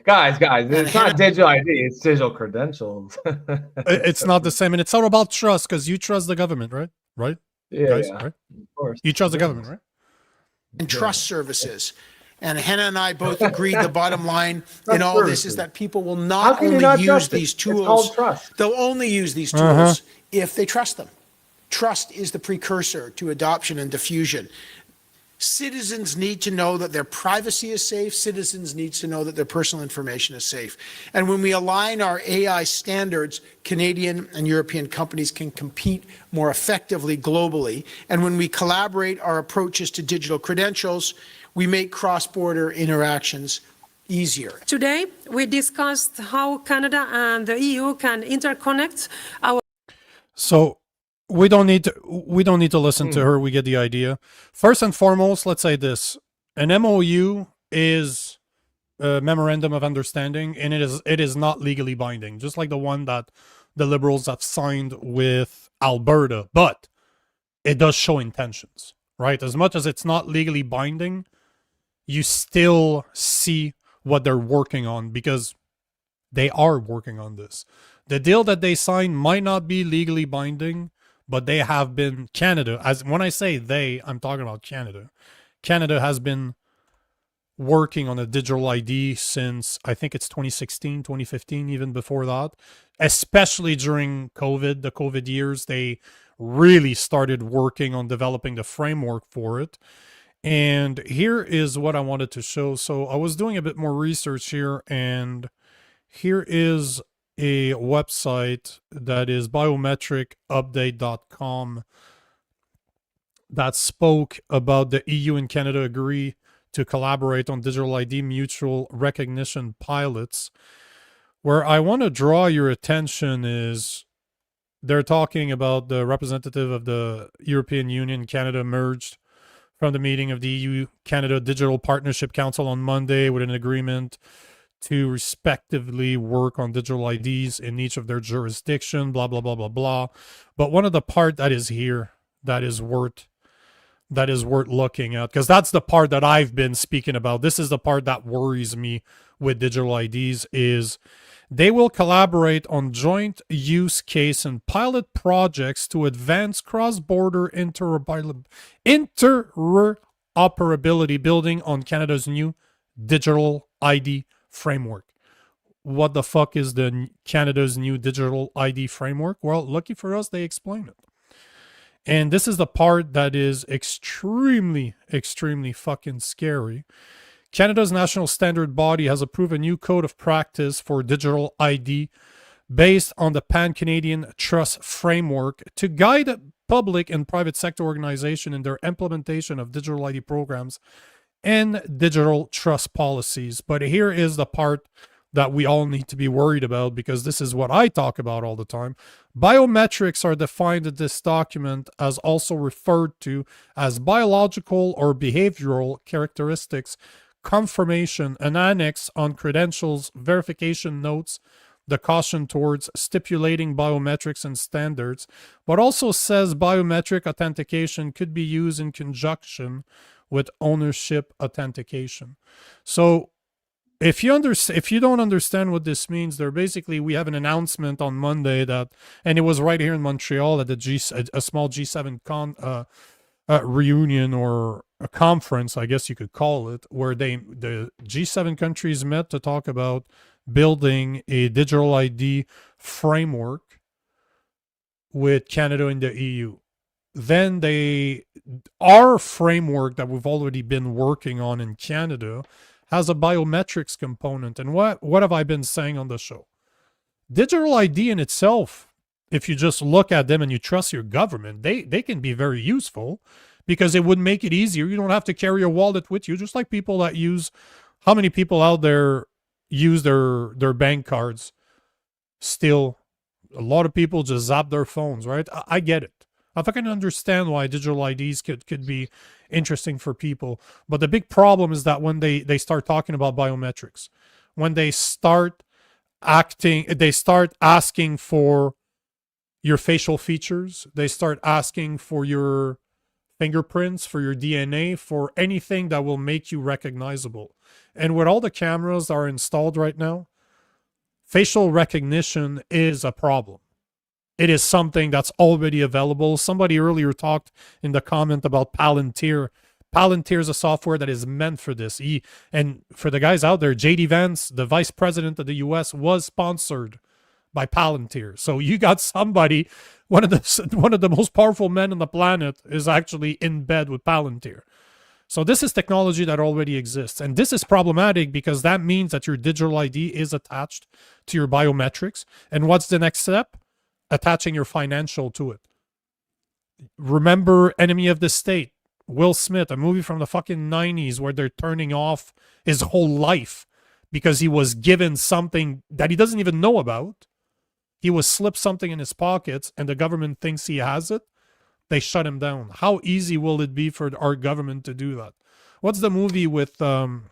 Guys, it's not digital ID, it's digital credentials. It's not the same. And it's all about trust, because you trust the government, right? Right? Yeah, Guys, yeah. right? Of course. You trust the government, right? and trust services. And Hannah and I both agreed the bottom line in all this is that people will not only use these tools, they'll only use these tools if they trust them. Trust is the precursor to adoption and diffusion. Citizens need to know that their privacy is safe. Citizens need to know that their personal information is safe. And when we align our AI standards, Canadian and European companies can compete more effectively globally. And when we collaborate our approaches to digital credentials, we make cross-border interactions easier. Today, we discussed how Canada and the EU can interconnect our. So we don't need to listen to her. We get the idea. First and foremost, let's say this: an MOU is a memorandum of understanding, and it is not legally binding, just like the one that the Liberals have signed with Alberta. But it does show intentions, right? As much as it's not legally binding, you still see what they're working on, because they are working on this. The deal that they signed might not be legally binding, but they have been. Canada, as when I say they, I'm talking about Canada. Canada has been working on a digital ID since, I think it's 2016, 2015, even before that. Especially during COVID, the COVID years, they really started working on developing the framework for it. And here is what I wanted to show. So I was doing a bit more research here, and here is a website that is biometricupdate.com that spoke about the EU and Canada agree to collaborate on digital ID mutual recognition pilots. Where I want to draw your attention is they're talking about the representative of the European Union, Canada, merged from the meeting of the EU-Canada Digital Partnership Council on Monday with an agreement to respectively work on digital IDs in each of their jurisdiction, blah, blah, blah, blah, blah. But one of the part that is here that is worth looking at, because that's the part that I've been speaking about. This is the part that worries me with digital IDs, is they will collaborate on joint use case and pilot projects to advance cross-border interoperability, building on Canada's new digital ID framework. What the fuck is the Canada's new digital ID framework? Well, lucky for us, they explain it. And this is the part that is extremely, extremely fucking scary. Canada's national standard body has approved a new code of practice for digital ID based on the Pan-Canadian Trust Framework to guide public and private sector organizations in their implementation of digital ID programs and digital trust policies. But here is the part that we all need to be worried about, because this is what I talk about all the time. Biometrics are defined in this document as also referred to as biological or behavioral characteristics, confirmation, an annex on credentials, verification notes, the caution towards stipulating biometrics and standards, but also says biometric authentication could be used in conjunction with ownership authentication. So if you don't understand what this means, we have an announcement on Monday that, and it was right here in Montreal at the a small G7 reunion, or a conference, I guess you could call it, where the G7 countries met to talk about building a digital ID framework with Canada and the EU. Then our framework that we've already been working on in Canada has a biometrics component. And what have I been saying on the show? Digital ID in itself, if you just look at them and you trust your government, they can be very useful, because it would make it easier. You don't have to carry a wallet with you, just like people that use, how many people out there use their bank cards still? A lot of people just zap their phones, right? I get it. I can understand why digital IDs could be interesting for people. But the big problem is that when they start talking about biometrics, when they start asking for your facial features, they start asking for your fingerprints, for your DNA, for anything that will make you recognizable. And with all the cameras that are installed right now, facial recognition is a problem. It is something that's already available. Somebody earlier talked in the comment about Palantir. Palantir is a software that is meant for this. And for the guys out there, JD Vance, the vice president of the US, was sponsored by Palantir. So you got somebody, one of the most powerful men on the planet is actually in bed with Palantir. So this is technology that already exists. And this is problematic because that means that your digital ID is attached to your biometrics. And what's the next step? Attaching your financial to it. Remember Enemy of the State, Will Smith, a movie from the fucking 90s where they're turning off his whole life because he was given something that he doesn't even know about. He was slipped something in his pockets and the government thinks he has it. They shut him down. How easy will it be for our government to do that? What's the movie with Tom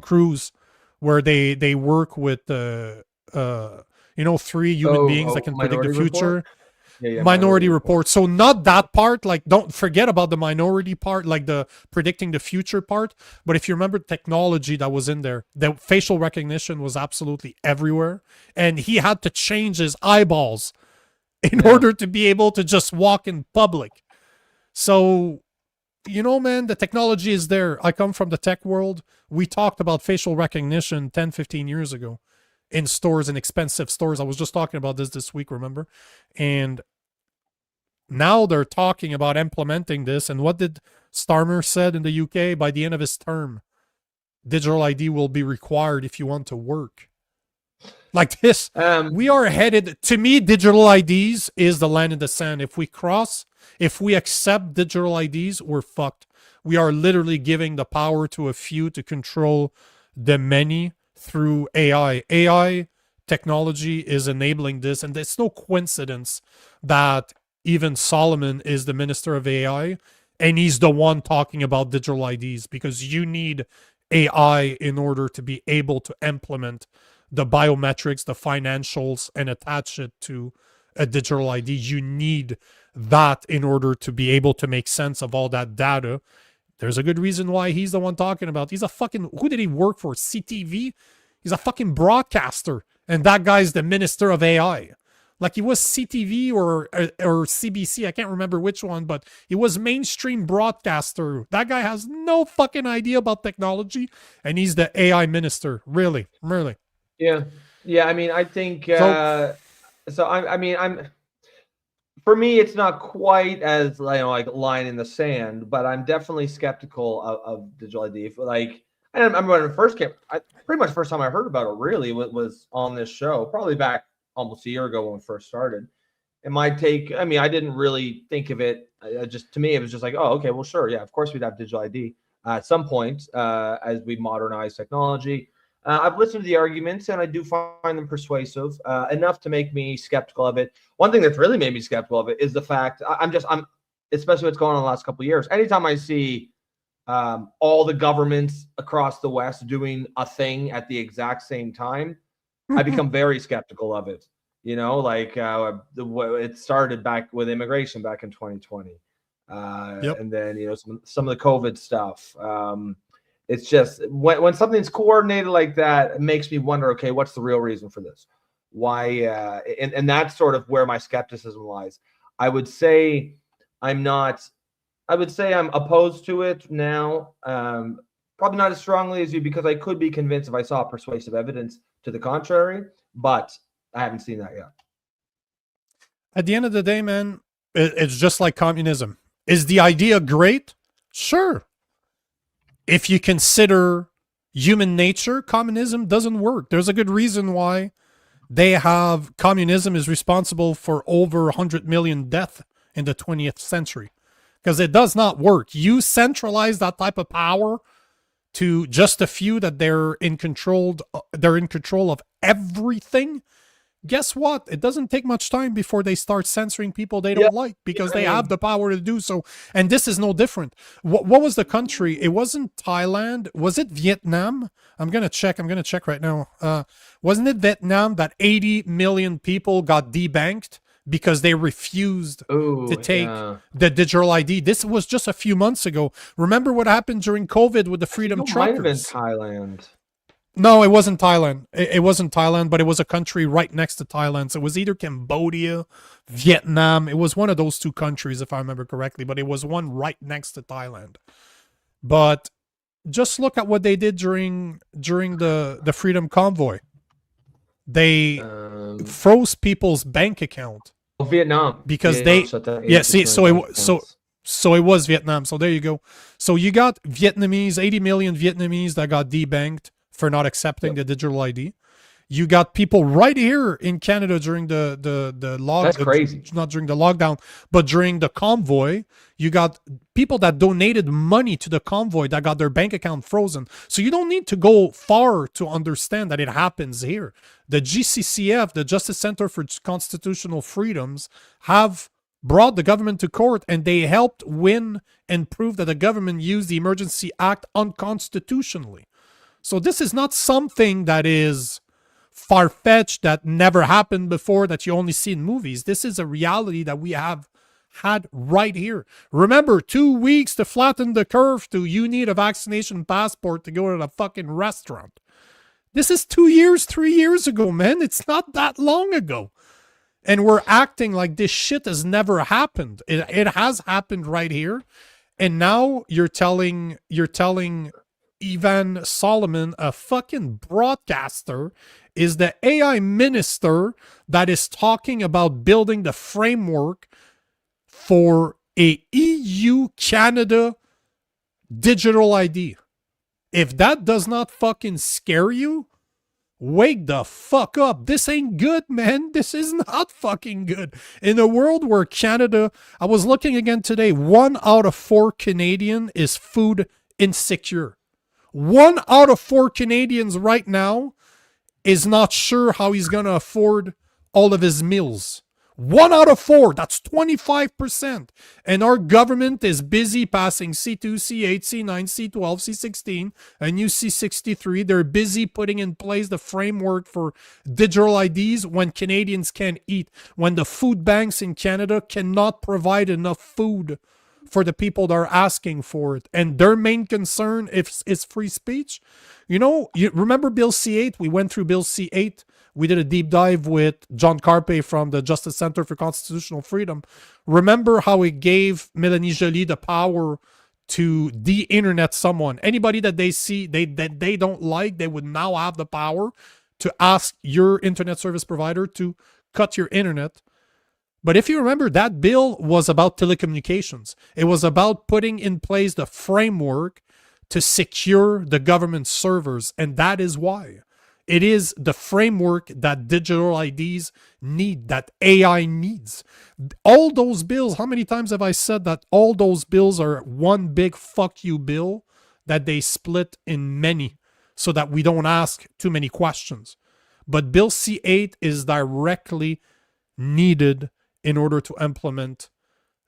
Cruise where they work with three human beings that can predict the future? Report? Yeah, Minority Report. So not that part, like don't forget about the minority part, like the predicting the future part. But if you remember technology that was in there, the facial recognition was absolutely everywhere. And he had to change his eyeballs in order to be able to just walk in public. So, man, the technology is there. I come from the tech world. We talked about facial recognition 10, 15 years ago in stores, in expensive stores. I was just talking about this week, remember? And now they're talking about implementing this. And what did Starmer said in the UK? By the end of his term, digital ID will be required if you want to work. Like this, we are headed, to me, digital IDs is the line in the sand. If we accept digital IDs, we're fucked. We are literally giving the power to a few to control the many through AI. AI technology is enabling this, and it's no coincidence that even Solomon is the minister of AI, and he's the one talking about digital IDs, because you need AI in order to be able to implement the biometrics, the financials, and attach it to a digital ID. You need that in order to be able to make sense of all that data. There's a good reason why he's the one talking about. He's a fucking, who did he work for? CTV? He's a fucking broadcaster. And that guy's the minister of AI. Like he was CTV or CBC, I can't remember which one, but he was mainstream broadcaster. That guy has no fucking idea about technology, and he's the AI minister. Really. Yeah. I mean, I think I'm for me, it's not quite as like line in the sand, but I'm definitely skeptical of digital ID. I remember when it first came. Pretty much first time I heard about it really was on this show, probably back almost a year ago when we first started. And my take, I didn't really think of it. To me, it was just like, oh, okay, well, sure, yeah, of course we'd have digital ID at some point as we modernize technology. I've listened to the arguments, and I do find them persuasive enough to make me skeptical of it. One thing that's really made me skeptical of it is the fact I'm especially what's going on in the last couple of years. Anytime I see all the governments across the West doing a thing at the exact same time, I become very skeptical of it. It started back with immigration back in 2020. And then, some of the COVID stuff. It's just when something's coordinated like that, it makes me wonder, okay, what's the real reason for this? Why? And that's sort of where my skepticism lies. I would say I'm opposed to it now. Probably not as strongly as you, because I could be convinced if I saw persuasive evidence to the contrary, but I haven't seen that yet. At the end of the day, man, it's just like communism. Is the idea great? Sure. If you consider human nature, communism doesn't work. There's a good reason why communism is responsible for over 100 million deaths in the 20th century. Because it does not work. You centralize that type of power to just a few that they're in control of everything. Guess what? It doesn't take much time before they start censoring people they don't like, because they have the power to do so. And this is no different. What was the country? It wasn't Thailand. Was it Vietnam? I'm going to check right now. Wasn't it Vietnam that 80 million people got debanked because they refused to take the digital ID? This was just a few months ago. Remember what happened during COVID with the Freedom Truckers? Might have been Thailand. No, it wasn't Thailand. It wasn't Thailand, but it was a country right next to Thailand. So it was either Cambodia, Vietnam. It was one of those two countries, if I remember correctly, but it was one right next to Thailand. But just look at what they did during the Freedom Convoy. They froze people's bank account Vietnam, because Vietnam shut down yeah. See, 80% so of it accounts. so it was Vietnam. So there you go. So you got Vietnamese, 80 million Vietnamese that got debanked for not accepting the digital ID. You got people right here in Canada during the That's crazy. not during the lockdown, but during the convoy. You got people that donated money to the convoy that got their bank account frozen. So you don't need to go far to understand that it happens here. The GCCF, the Justice Center for Constitutional Freedoms, have brought the government to court, and they helped win and prove that the government used the Emergency Act unconstitutionally. So this is not something that is far-fetched, that never happened before, that you only see in movies. This is a reality that we have had right here. Remember, 2 weeks to flatten the curve to you need a vaccination passport to go to the fucking restaurant. This is 2 years, 3 years ago, man. It's not that long ago. And we're acting like this shit has never happened. It has happened right here. And now you're telling Ivan Solomon, a fucking broadcaster, is the AI minister that is talking about building the framework for a EU-Canada digital ID. If that does not fucking scare you, wake the fuck up. This ain't good, man. This is not fucking good. In a world where Canada, I was looking again today, 1 out of 4 Canadian is food insecure. 1 out of 4 Canadians right now is not sure how he's going to afford all of his meals. 1 out of 4, that's 25%. And our government is busy passing C2, C8, C9, C12, C16, and UC63. They're busy putting in place the framework for digital IDs when Canadians can't eat, when the food banks in Canada cannot provide enough food for the people that are asking for it. And their main concern is free speech. You know, you remember Bill C8? We went through Bill C8. We did a deep dive with John Carpe from the Justice Center for Constitutional Freedom. Remember how it gave Mélanie Joly the power to de-internet someone. Anybody that they see that they don't like, they would now have the power to ask your internet service provider to cut your internet. But if you remember, that bill was about telecommunications. It was about putting in place the framework to secure the government servers. And that is why. It is the framework that digital IDs need, that AI needs. All those bills, how many times have I said that all those bills are one big fuck you bill that they split in many so that we don't ask too many questions? But Bill C8 is directly needed in order to implement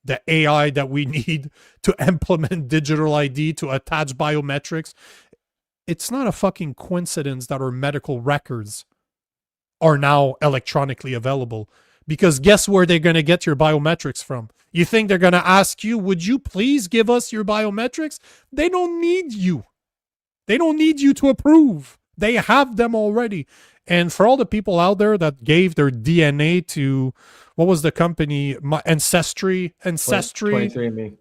the AI that we need to implement digital ID, to attach biometrics. It's not a fucking coincidence that our medical records are now electronically available. Because guess where they're going to get your biometrics from? You think they're going to ask you, would you please give us your biometrics? They don't need you. They don't need you to approve. They have them already. And for all the people out there that gave their DNA to, what was the company? Ancestry. 23andMe.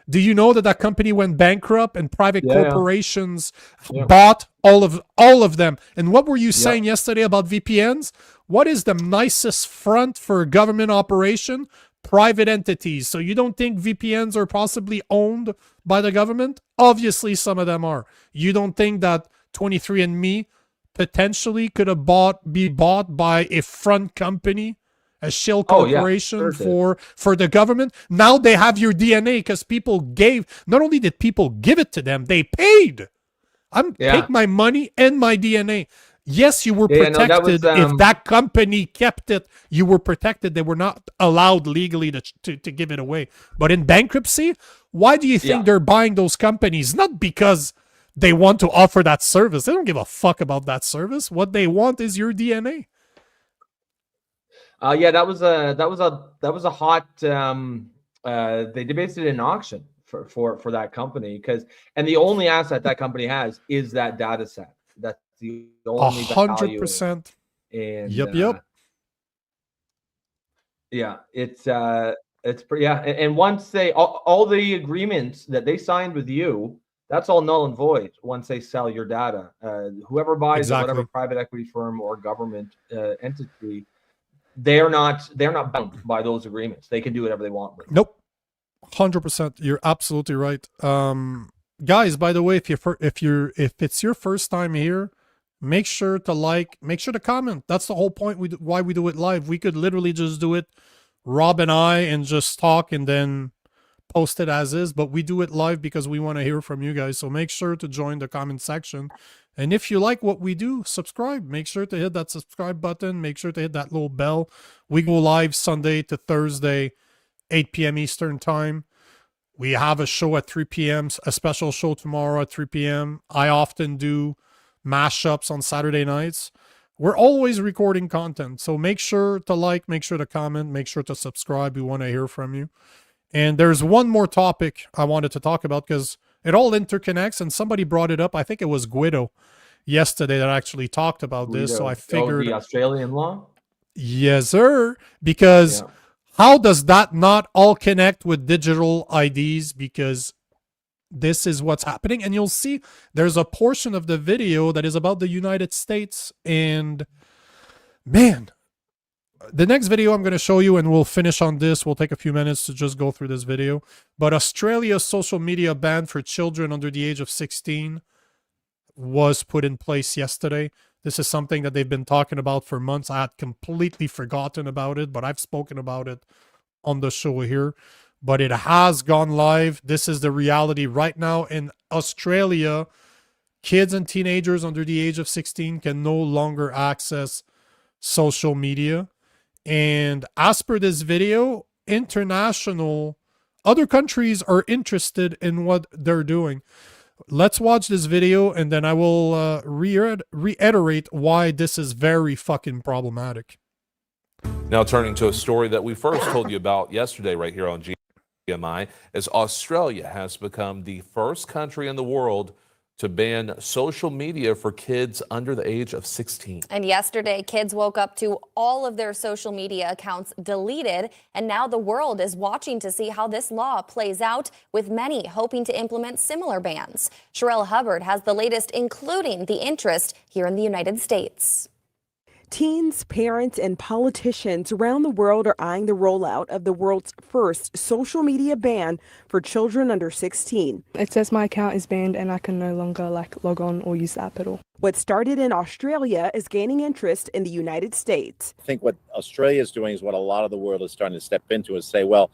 Do you know that that company went bankrupt and private corporations Yeah. bought all of them? And what were you saying yesterday about VPNs? What is the nicest front for a government operation? Private entities. So you don't think VPNs are possibly owned by the government? Obviously, some of them are. You don't think that 23andMe potentially could have be bought by a front company, a shell corporation for the government? Now they have your DNA because people gave. Not only did people give it to them, they paid. Take my money and my DNA. Yes, you were protected. If that company kept it, you were protected. They were not allowed legally to give it away. But in bankruptcy, why do you think they're buying those companies? Not because they want to offer that service. They don't give a fuck about that service. What they want is your DNA. That was a hot. They basically did an auction for that company and the only asset that company has is that data set. the only value. 100%. And Yep. yeah, it's pretty, yeah. And once they all the agreements that they signed with you, that's all null and void once they sell your data. Whoever buys it, whatever Exactly. private equity firm or government entity, they're not bound by those agreements. They can do whatever they want with them. Nope. 100%. You're absolutely right. Guys, by the way, if it's your first time here, make sure to like, make sure to comment. That's the whole point why we do it live. We could literally just do it, Rob and I, and just talk and then post it as is, but we do it live because we want to hear from you guys. So make sure to join the comment section. And if you like what we do, subscribe. Make sure to hit that subscribe button. Make sure to hit that little bell. We go live Sunday to Thursday, 8 p.m. Eastern time. We have a show at 3 p.m., a special show tomorrow at 3 p.m. I often do mashups on Saturday nights. We're always recording content. So make sure to like, make sure to comment, make sure to subscribe. We want to hear from you. And there's one more topic I wanted to talk about because it all interconnects, and somebody brought it up. I think it was Guido yesterday that actually talked about this. So I figured the Australian law. Yes, sir. Because how does that not all connect with digital IDs? Because this is what's happening. And you'll see there's a portion of the video that is about the United States. And man, the next video I'm going to show you, and we'll finish on this. We'll take a few minutes to just go through this video. But Australia's social media ban for children under the age of 16 was put in place yesterday. This is something that they've been talking about for months. I had completely forgotten about it, but I've spoken about it on the show here. But it has gone live. This is the reality right now in Australia. Kids and teenagers under the age of 16 can no longer access social media. And as per this video, other countries are interested in what they're doing. Let's watch this video, and then I will reiterate why this is very fucking problematic. Now turning to a story that we first told you about yesterday right here on GMI, as Australia has become the first country in the world to ban social media for kids under the age of 16. And yesterday, kids woke up to all of their social media accounts deleted, and now the world is watching to see how this law plays out, with many hoping to implement similar bans. Sherelle Hubbard has the latest, including the interest here in the United States. Teens, parents, and politicians around the world are eyeing the rollout of the world's first social media ban for children under 16. It says my account is banned and I can no longer log on or use the app at all. What started in Australia is gaining interest in the United States. I think what Australia is doing is what a lot of the world is starting to step into, is say, well,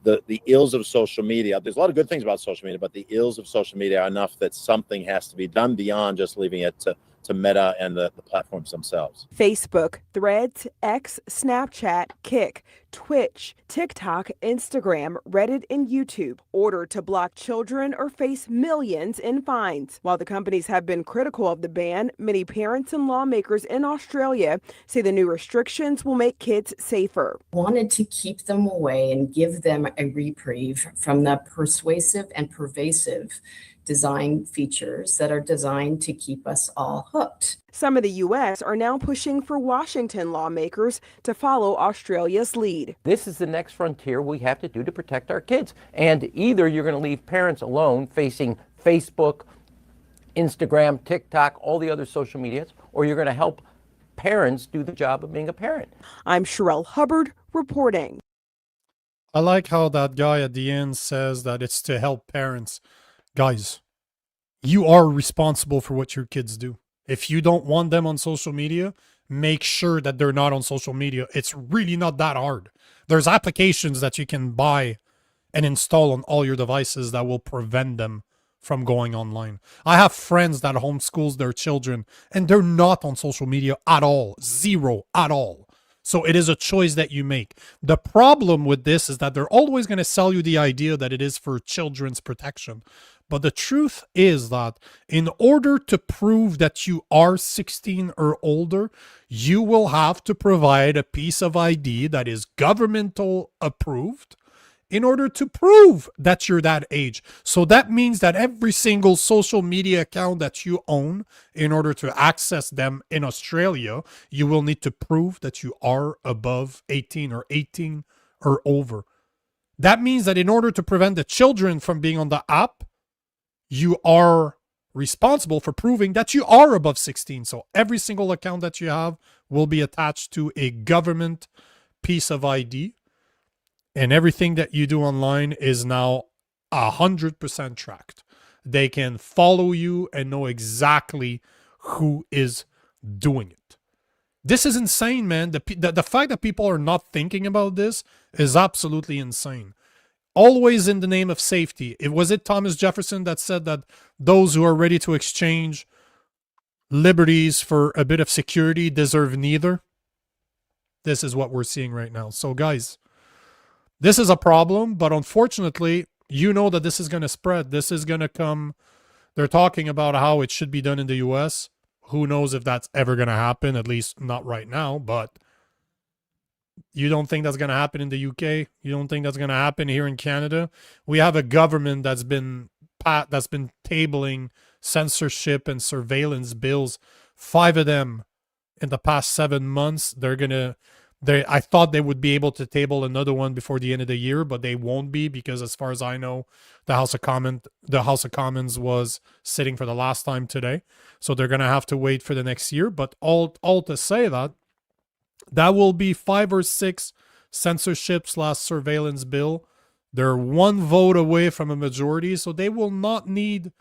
the ills of social media, there's a lot of good things about social media, but the ills of social media are enough that something has to be done beyond just leaving it to Meta and the platforms themselves. Facebook, Threads, X, Snapchat, Kik, Twitch, TikTok, Instagram, Reddit, and YouTube order to block children or face millions in fines. While the companies have been critical of the ban, many parents and lawmakers in Australia say the new restrictions will make kids safer. Wanted to keep them away and give them a reprieve from the persuasive and pervasive design features that are designed to keep us all hooked. Some of the U.S. are now pushing for Washington lawmakers to follow Australia's lead. This is the next frontier we have to do to protect our kids. And either you're going to leave parents alone facing Facebook, Instagram, TikTok, all the other social medias, or you're going to help parents do the job of being a parent. I'm Sherelle Hubbard reporting. I like how that guy at the end says that it's to help parents. Guys, you are responsible for what your kids do. If you don't want them on social media, make sure that they're not on social media. It's really not that hard. There's applications that you can buy and install on all your devices that will prevent them from going online. I have friends that homeschools their children and they're not on social media at all. Zero at all. So it is a choice that you make. The problem with this is that they're always going to sell you the idea that it is for children's protection. But the truth is that in order to prove that you are 16 or older, you will have to provide a piece of ID that is governmental approved in order to prove that you're that age. So that means that every single social media account that you own, in order to access them in Australia, you will need to prove that you are above 18 or 18 or over. That means that in order to prevent the children from being on the app, you are responsible for proving that you are above 16. So every single account that you have will be attached to a government piece of ID. And everything that you do online is now 100% tracked. They can follow you and know exactly who is doing it. This is insane, man. The fact that people are not thinking about this is absolutely insane. Always in the name of safety. Was it Thomas Jefferson that said that those who are ready to exchange liberties for a bit of security deserve neither? This is what we're seeing right now. So guys, this is a problem, but unfortunately, you know that this is going to spread. This is going to come. They're talking about how it should be done in the US. Who knows if that's ever going to happen, at least not right now, but you don't think that's going to happen in the UK? You don't think that's going to happen here in Canada? We have a government that's been tabling censorship and surveillance bills, 5 of them in the past 7 months. I thought they would be able to table another one before the end of the year, but they won't be, because as far as I know, the House of Commons was sitting for the last time today. So they're going to have to wait for the next year. But all to say that will be 5 or 6 censorship/surveillance bill. They're 1 vote away from a majority, so they will not need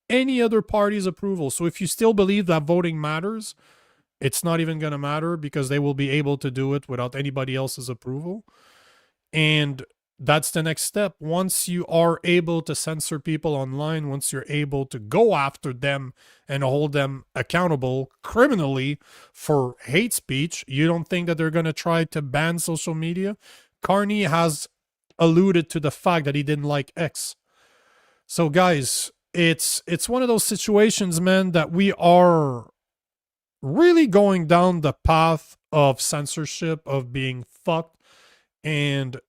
any other party's approval. So if you still believe that voting matters, it's not even going to matter, because they will be able to do it without anybody else's approval. And that's the next step. Once you are able to censor people online, once you're able to go after them and hold them accountable criminally for hate speech, you don't think that they're going to try to ban social media? Carney has alluded to the fact that he didn't like X. So guys, it's one of those situations, man, that we are really going down the path of censorship, of being fucked. And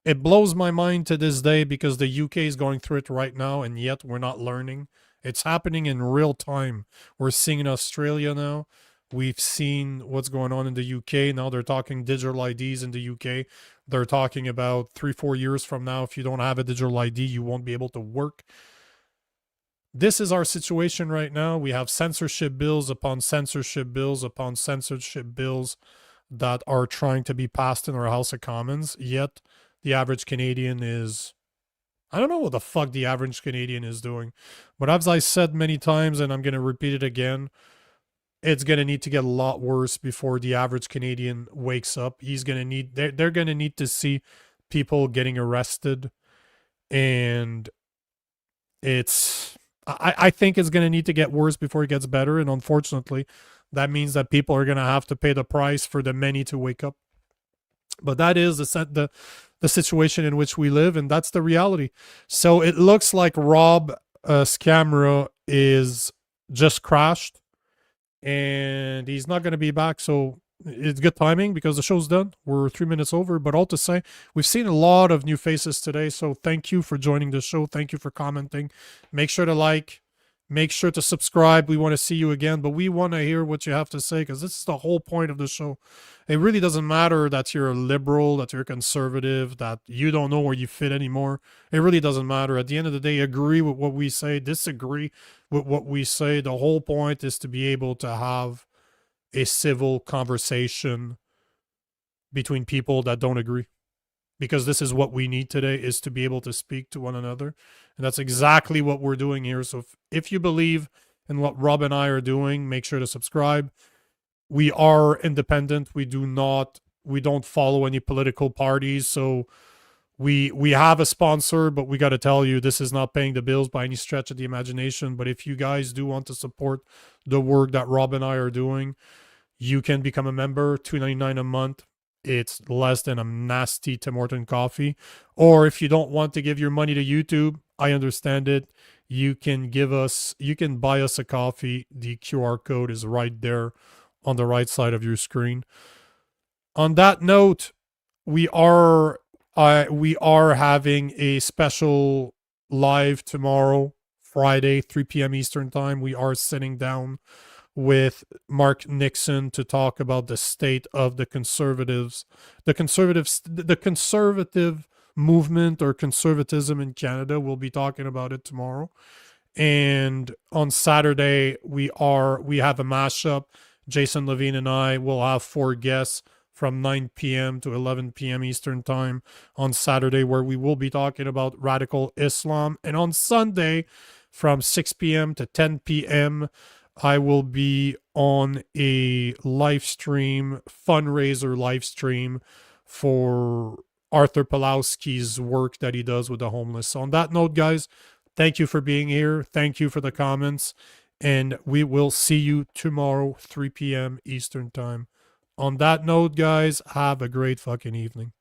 it blows my mind to this day, because the UK is going through it right now, and yet we're not learning. It's happening in real time. We're seeing in Australia now. We've seen what's going on in the UK. Now they're talking digital IDs in the UK. They're talking about 3-4 years from now, if you don't have a digital ID, you won't be able to work. This is our situation right now. We have censorship bills upon censorship bills upon censorship bills that are trying to be passed in our House of Commons, yet the average Canadian is, I don't know what the fuck the average Canadian is doing. But as I said many times, and I'm going to repeat it again, it's going to need to get a lot worse before the average Canadian wakes up. They're going to need to see people getting arrested. And I think it's going to need to get worse before it gets better. And unfortunately, that means that people are going to have to pay the price for the many to wake up. But that is the situation in which we live, and that's the reality. So it looks like Rob's camera is just crashed, and he's not going to be back. So it's good timing, because the show's done. We're 3 minutes over. But all to say, we've seen a lot of new faces today. So thank you for joining the show. Thank you for commenting. Make sure to like. Make sure to subscribe. We want to see you again, but we want to hear what you have to say, because this is the whole point of the show. It really doesn't matter that you're a liberal, that you're a conservative, that you don't know where you fit anymore. It really doesn't matter. At the end of the day, agree with what we say, disagree with what we say. The whole point is to be able to have a civil conversation between people that don't agree. Because this is what we need today, is to be able to speak to one another. And that's exactly what we're doing here. So if you believe in what Rob and I are doing, make sure to subscribe. We are independent. We don't follow any political parties. So we have a sponsor, but we got to tell you, this is not paying the bills by any stretch of the imagination. But if you guys do want to support the work that Rob and I are doing, you can become a member, $2.99 a month. It's less than a nasty Tim Horton coffee. Or if you don't want to give your money to YouTube, I understand it. You can buy us a coffee. The QR code is right there on the right side of your screen. On that note, we are We are having a special live tomorrow, Friday, 3 p.m. Eastern time. We are sitting down with Mark Nixon to talk about the state of the conservative movement or conservatism in Canada. We'll be talking about it tomorrow. And on Saturday, we have a mashup. Jason Levine and I will have 4 guests from 9 p.m. to 11 p.m. Eastern time on Saturday, where we will be talking about radical Islam. And on Sunday, from 6 p.m. to 10 p.m., I will be on a live stream, fundraiser live stream for Arthur Pawlowski's work that he does with the homeless. So on that note, guys, thank you for being here. Thank you for the comments. And we will see you tomorrow, 3 p.m. Eastern time. On that note, guys, have a great fucking evening.